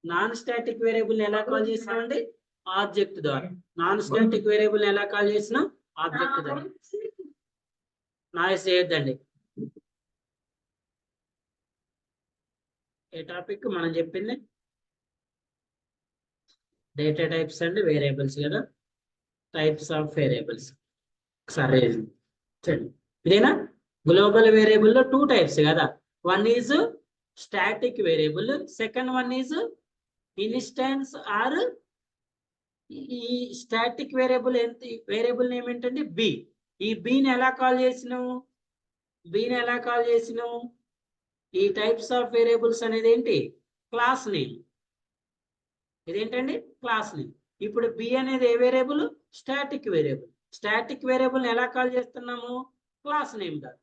నాన్ స్టాటిక్ వేరియబుల్ ఎలా కాల్ చేసినామండి, ఆబ్జెక్ట్ ద్వారా. నాన్ స్టాటిక్ వేరియబుల్ ఎలా కాల్ చేసినాం, ఆబ్జెక్ట్ ద్వారా. నాయిస్ చేయొద్దండి. ఏ టాపిక్ మనం చెప్పింది, డేటా టైప్స్ అండ్ వేరియబుల్స్ కదా, టైప్స్ ఆఫ్ వేరియబుల్స్. సరే చూడండి, ఇదేనా గ్లోబల్ వేరియబుల్ లో 2 టైప్స్ కదా. One is static variable, second one is instance or. ఈ స్టాటిక్ వేరియబుల్ వేరియబుల్ నేమ్ ఏంటంటే బి. ఈ బిని ఎలా కాల్ చేసినావు, బిని ఎలా కాల్ చేసినావు, ఈ టైప్స్ ఆఫ్ వేరియబుల్స్ అనేది ఏంటి, క్లాస్ నేమ్. ఇదేంటండి క్లాస్ నేమ్. ఇప్పుడు బి అనేది ఏ variable, static variable. Static variable ఎలా కాల్ చేస్తున్నాము, క్లాస్ నేమ్ ద్వారా.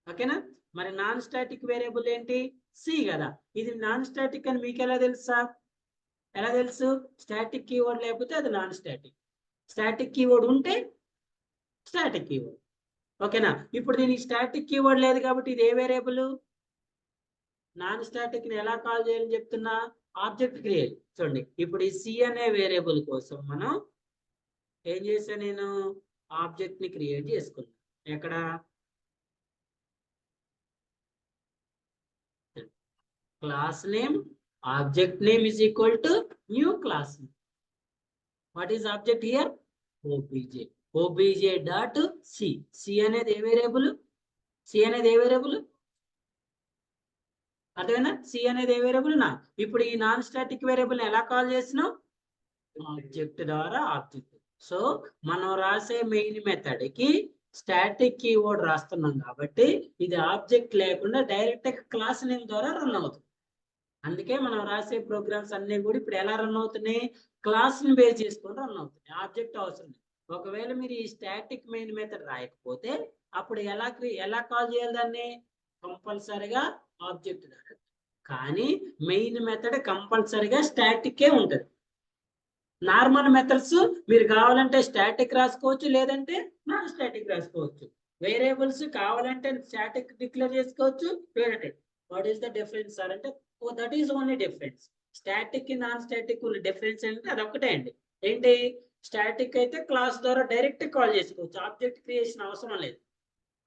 ఓకేనా. మరి నాన్ స్టాటిక్ వేరియబుల్ ఏంటి, సి కదా. ఇది నాన్ స్టాటిక్ అని మీకు ఎలా తెలుసా, ఎలా తెలుసు, స్టాటిక్ కీవర్డ్ లేకపోతే అది నాన్ స్టాటిక్, స్టాటిక్ కీవర్డ్ ఉంటే స్టాటిక్ కీవర్డ్. ఓకేనా. ఇప్పుడు దీనికి స్టాటిక్ కీవర్డ్ లేదు కాబట్టి ఇది ఏ వేరియబుల్, నాన్ స్టాటిక్ ని ఎలా కాల్ చేయాలని చెప్తున్నా, ఆబ్జెక్ట్ క్రియేట్. చూడండి ఇప్పుడు ఈ సి అనే వేరియబుల్ కోసం మనం ఏం చేశాను, నేను ఆబ్జెక్ట్ ని క్రియేట్ చేసుకున్నాను. ఎక్కడ, class name object name is equal to new class name. What is object here, obj. obj dot c. c అనేది ఏ వేరియబుల్, c అనేది ఏ వేరియబుల్, అదేనా సి అనేది ఏ వేరియబుల్ నా. ఇప్పుడు ఈ నాన్ స్టాటిక్ వేరియబుల్ ఎలా కాల్ చేసినాం, ఆబ్జెక్ట్ ద్వారా ఆబ్జెక్ట్. సో మనం రాసే మెయిన్ మెథడ్ కి స్టాటిక్ కీవర్డ్ రాస్తున్నాం కాబట్టి ఇది ఆబ్జెక్ట్ లేకుండా డైరెక్ట్ క్లాస్ నేమ్ ద్వారా రన్ అవుతుంది. అందుకే మనం రాసే ప్రోగ్రామ్స్ అన్ని కూడా ఇప్పుడు ఎలా రన్ అవుతున్నాయి, క్లాస్ ని బేస్ చేసుకొని రన్ అవుతున్నాయి, ఆబ్జెక్ట్ అవసరం లేదు. ఒకవేళ మీరు ఈ స్టాటిక్ మెయిన్ మెథడ్ రాయకపోతే అప్పుడు ఎలా కాల్ చేయాలి దాన్ని, కంపల్సరిగా ఆబ్జెక్ట్ ద్వారా. కానీ మెయిన్ మెథడ్ కంపల్సరిగా స్టాటిక్కే ఉంటుంది. నార్మల్ మెథడ్స్ మీరు కావాలంటే స్టాటిక్ రాసుకోవచ్చు, లేదంటే నాన్ స్టాటిక్ రాసుకోవచ్చు. వేరియబుల్స్ కావాలంటే స్టాటిక్ డిక్లేర్ చేసుకోవచ్చు, లేదంటే what is the difference sir అంటే that is only difference. Static కి నాన్ స్టాటిక్ డిఫరెన్స్ అంటే అది ఒకటే అండి. ఏంటి, స్టాటిక్ అయితే క్లాస్ ద్వారా డైరెక్ట్ కాల్ చేసుకోవచ్చు, ఆబ్జెక్ట్ క్రియేషన్ అవసరం లేదు.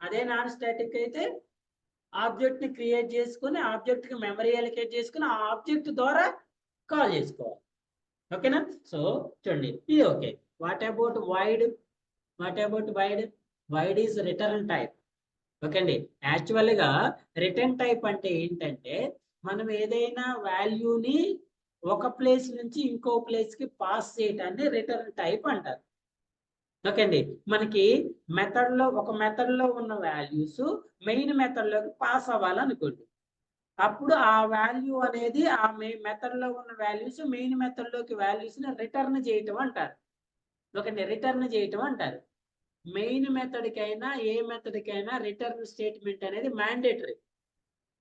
అదే నాన్ స్టాటిక్ అయితే ఆబ్జెక్ట్ ని క్రియేట్ చేసుకుని ఆబ్జెక్ట్ కి మెమరీ అలొకేట్ చేసుకుని ఆ ఆబ్జెక్ట్ ద్వారా కాల్ చేసుకోవాలి. ఓకేనా. సో చూడండి ఇది okay. What about wide, wide is return type. Okay అండి. యాక్చువల్ గా రిటర్న్ టైప్ అంటే ఏంటంటే మనం ఏదైనా వాల్యూని ఒక ప్లేస్ నుంచి ఇంకో ప్లేస్ కి పాస్ చేయటాన్ని రిటర్న్ టైప్ అంటారు. ఓకే అండి. మనకి ఒక మెథడ్ లో ఉన్న వాల్యూస్ మెయిన్ మెథడ్ లోకి పాస్ అవ్వాలనుకోండి, అప్పుడు ఆ వాల్యూ అనేది ఆ మెథడ్ లో ఉన్న వాల్యూస్ మెయిన్ మెథడ్ లోకి వాల్యూస్ ని రిటర్న్ చేయటం అంటారు. ఓకే, రిటర్న్ చేయటం అంటారు. మెయిన్ మెథడ్ కైనా ఏ మెథడ్ కైనా రిటర్న్ స్టేట్మెంట్ అనేది మ్యాండేటరీ.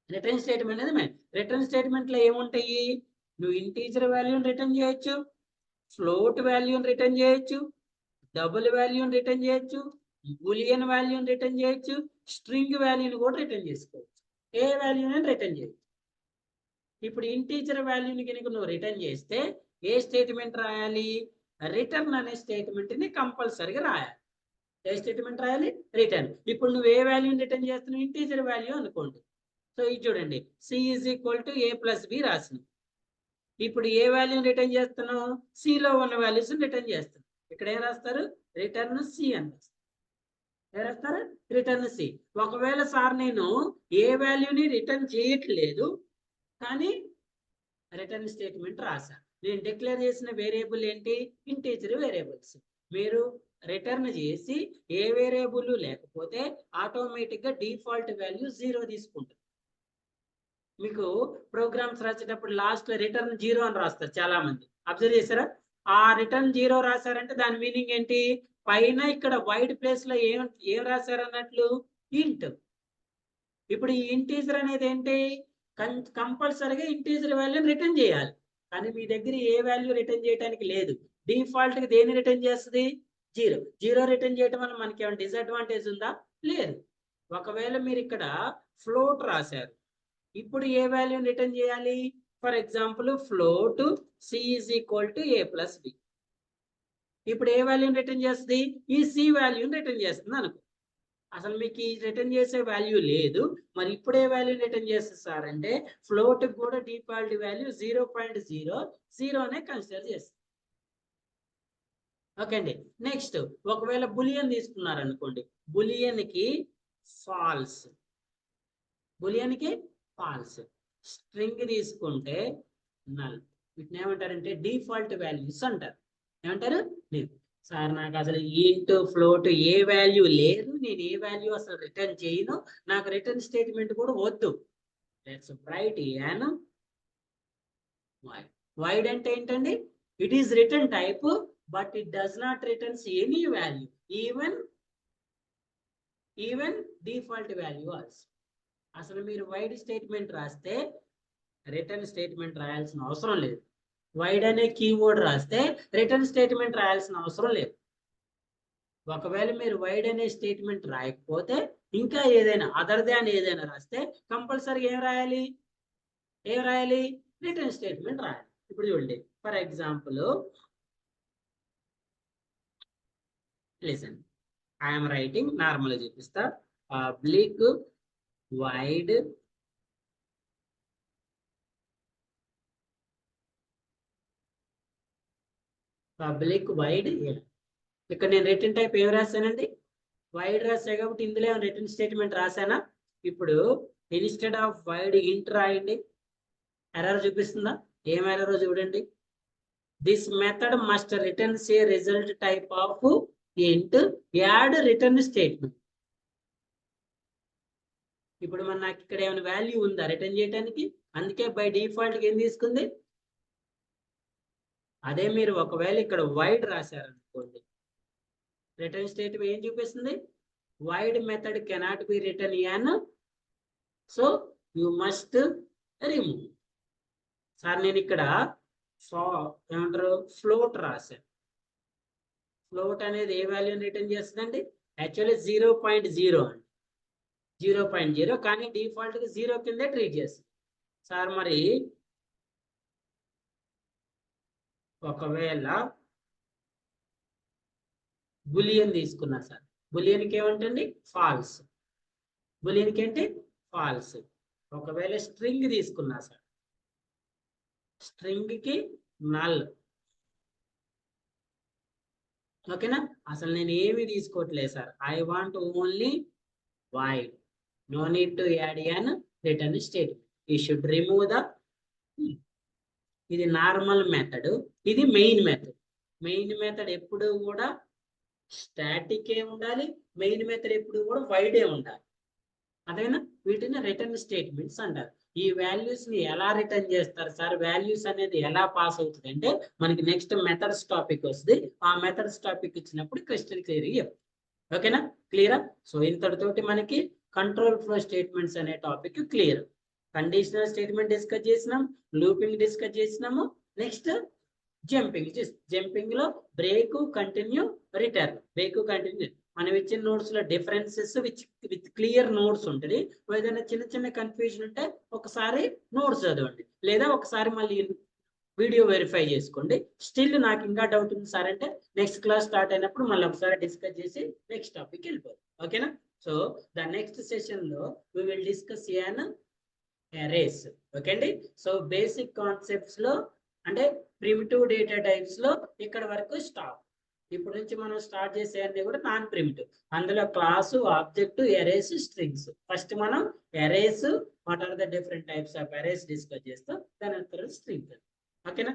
రిటర్న్ స్టేట్మెంట్ అనేది రిటర్న్ స్టేట్మెంట్ లో ఏముంటాయి, నువ్వు ఇంటీజర్ వాల్యూని రిటర్న్ చేయొచ్చు, ఫ్లోట్ వాల్యూని రిటర్న్ చేయొచ్చు, డబుల్ వాల్యూని రిటర్న్ చేయొచ్చు, బూలియన్ వాల్యూని రిటర్న్ చేయొచ్చు, స్ట్రింగ్ వాల్యూని కూడా రిటర్న్ చేసుకోవచ్చు. ఏ వాల్యూని రిటర్న్ చేయొచ్చు. ఇప్పుడు ఇంటీజర్ వాల్యూని కనుక నువ్వు రిటర్న్ చేస్తే ఏ స్టేట్మెంట్ రాయాలి? రిటర్న్ అనే స్టేట్మెంట్ ని కంపల్సరీగా రాయాలి. ఏ స్టేట్మెంట్ రాయాలి? రిటర్న్. ఇప్పుడు నువ్వు ఏ వాల్యూని రిటర్న్ చేస్తున్నావు? ఇంటీజర్ వాల్యూ అనుకోండి. సో ఇది చూడండి, C is equal to A plus B రాసినాం. ఇప్పుడు ఏ వాల్యూని రిటర్న్ చేస్తున్నావు? సిలో ఉన్న వాల్యూస్ రిటర్న్ చేస్తున్నాం. ఇక్కడ ఏం రాస్తారు? రిటర్న్ సి అని రాస్తారు. ఏం రాస్తారు? Return C. ఒకవేళ సార్ నేను ఏ వాల్యూని రిటర్న్ చేయట్లేదు కానీ రిటర్న్ స్టేట్మెంట్ రాసా, నేను డిక్లేర్ చేసిన వేరియబుల్ ఏంటి? Integer variables. మీరు రిటర్న్ చేసి ఏ వేరియబుల్ లేకపోతే ఆటోమేటిక్ గా డిఫాల్ట్ వాల్యూ 0 తీసుకుంటుంది. మీకు ప్రోగ్రామ్స్ రాసేటప్పుడు లాస్ట్ రిటర్న్ 0 అని రాస్తారు చాలా మంది, అబ్జర్వ్ చేశారా? ఆ రిటర్న్ 0 రాశారంటే దాని మీనింగ్ ఏంటి? పైన ఇక్కడ వైట్ ప్లేస్ లో ఏం రాశారు అన్నట్లు? ఇంట్. ఇప్పుడు ఈ ఇంటీజర్ అనేది ఏంటి? కంపల్సరీగా ఇంటీజర్ వాల్యూని రిటర్న్ చేయాలి. కానీ మీ దగ్గర ఏ వాల్యూ రిటర్న్ చేయడానికి లేదు. డిఫాల్ట్ గా దేన్ని రిటర్న్ చేస్తుంది? 0. 0 రిటర్న్ చేయడం వల్ల మనకి ఏమైనా డిసడ్వాంటేజ్ ఉందా? లేదు. ఒకవేళ మీరు ఇక్కడ ఫ్లోట్ రాశారు, ఇప్పుడు ఏ వాల్యూని రిటర్న్ చేయాలి? For example float c is equal to A plus b. ఇప్పుడు ఏ వాల్యూని రిటర్న్ చేస్తుంది? ఈ సి వాల్యూని రిటర్న్ చేస్తుంది అనుకో. అసలు మీకు ఈ రిటర్న్ చేసే వాల్యూ లేదు, మరి ఇప్పుడు ఏ వాల్యూని రిటర్న్ చేస్తుంది సార్ అంటే ఫ్లోట్ కూడా డిఫాల్ట్ వాల్యూ 0.00 కన్సిడర్ చేస్తుంది. ఓకే అండి. నెక్స్ట్ ఒకవేళ బులియన్ తీసుకున్నారు అనుకోండి, బులియన్ కి ఫాల్స్. బులియన్ కి ఫాల్స్. స్ట్రింగ్ తీసుకుంటే నల్. వీటిని ఏమంటారంటే డిఫాల్ట్ వాల్యూస్ అంటారు. ఏమంటారు? సార్ నాకు అసలు ఇంట్ ఫ్లోట్ ఏ వాల్యూ లేదు, నేను ఏ వాల్యూ అసలు రిటర్న్ చేయను, నాకు రిటర్న్ స్టేట్మెంట్ కూడా వద్దు. Let's write n wide. Wide అంటే ఏంటండి? It is return type but it does not returns any value, even default value also. అసలు మీరు వైడ్ స్టేట్మెంట్ రాస్తే రిటర్న్ స్టేట్మెంట్ రాయాల్సిన అవసరం లేదు. వైడ్ అనే కీవర్డ్ రాస్తే రిటర్న్ స్టేట్మెంట్ రాయాల్సిన అవసరం లేదు. ఒకవేళ మీరు వైడ్ అనే స్టేట్మెంట్ రాయకపోతే ఇంకా ఏదైనా అదర్ దాన్ ఏదైనా రాస్తే కంపల్సరీగా ఏం రాయాలి? రిటర్న్ స్టేట్మెంట్ రాయాలి. ఇప్పుడు చూడండి, for example listen, I'm writing, normal చూపిస్తా. పబ్లిక్ వైడ్ ఇక్కడ నేను రిటర్న్ టైప్ ఏం రాశానండి? వైడ్ రాసా కాబట్టి ఇందులో రిటర్న్ స్టేట్మెంట్ రాశానా? ఇప్పుడు ఇన్స్టెడ్ ఆఫ్ వైడ్ ఇంట్ రాయండి. ఎర్రర్ చూపిస్తుందా? ఏం ఎర్రర్ చూడండి. This method must returns A result type of ఇంట్ యాడ్ రిటర్న్ స్టేట్మెంట్. ఇప్పుడు నాకు ఇక్కడ ఏమైనా వాల్యూ ఉందా రిటర్న్ చేయడానికి? అందుకే బై డిఫాల్ట్ ఏం తీసుకుంది? అదే మీరు ఒకవేళ ఇక్కడ వైడ్ రాశారనుకోండి, రిటర్న్ స్టేట్మెంట్ ఏం చూపిస్తుంది? Wide method cannot be return an, so you must remove. Sir నేను ఇక్కడ ఏమంటారు ఫ్లోట్ రాశాను. ఫ్లోట్ అనేది ఏ వాల్యూని రిటర్న్ చేస్తుందండి? యాక్చువల్లీ 0.0 అండి, 0.0, కానీ డిఫాల్ట్ గా 0 కిందే ట్రీట్ చేస్తుంది. సార్ మరి ఒకవేళ బులియన్ తీసుకున్నా సార్, బులియన్కి ఏమంటండి? ఫాల్స్. బులియన్కి ఏంటి? ఫాల్స్. ఒకవేళ స్ట్రింగ్ తీసుకున్నా సార్, స్ట్రింగ్ కి నల్. ఓకేనా? అసలు నేను ఏమి తీసుకోవట్లేదు sir, I want only void, no need to add an return statement. You should remove the. ఇది నార్మల్ మెథడ్, ఇది మెయిన్ మెథడ్. మెయిన్ మెథడ్ ఎప్పుడు కూడా స్టాటిక్ ఏ ఉండాలి, మెయిన్ మెథడ్ ఎప్పుడు కూడా వైడే ఉండాలి. అదేనా? వీటిని రిటర్న్ స్టేట్మెంట్స్ అంటారు. ఈ వాల్యూస్ ని ఎలా రిటర్న్ చేస్తారు సార్? వాల్యూస్ అనేది ఎలా పాస్ అవుతుంది అంటే మనకి నెక్స్ట్ మెథడ్స్ టాపిక్ వస్తుంది. ఆ మెథడ్స్ టాపిక్ ఇచ్చినప్పుడు క్వశ్చన్ క్లియర్ చెప్తాం. ఓకేనా? క్లియరా? సో ఇంతటితోటి మనకి కంట్రోల్ ఫ్లో స్టేట్మెంట్స్ అనే topic clear. Conditional statement discuss చేసినాం, లూపింగ్ డిస్కస్ చేసినాము. నెక్స్ట్ జంపింగ్ లో break, continue, return. Break, continue. మనం ఇచ్చిన నోట్స్ లో డిఫరెన్సెస్ విత్ క్లియర్ నోట్స్ ఉంటుంది. ఏదైనా చిన్న చిన్న కన్ఫ్యూజన్ ఉంటే ఒకసారి నోట్స్ చదవండి, లేదా ఒకసారి మళ్ళీ వీడియో వెరిఫై చేసుకోండి. స్టిల్ నాకు ఇంకా డౌట్ ఉంది సార్ అంటే నెక్స్ట్ క్లాస్ స్టార్ట్ అయినప్పుడు మళ్ళీ ఒకసారి డిస్కస్ చేసి నెక్స్ట్ టాపిక్ వెళ్ళిపోదు. ఓకేనా? సో ద నెక్స్ట్ సెషన్ లో we will discuss an arrays. Okay అండి. సో బేసిక్ కాన్సెప్ట్స్ లో అంటే ప్రిమిటివ్ డేటా టైప్స్ లో ఇక్కడ వరకు స్టాప్. ఇప్పుడు నుంచి మనం స్టార్ట్ చేసే అన్ని కూడా నాన్ ప్రిమిటివ్. అందులో class, object, arrays, strings. First మనం arrays, what are the different types of arrays discuss చేస్తాం, దాని తర్వాత స్ట్రింగ్స్. ఓకేనా?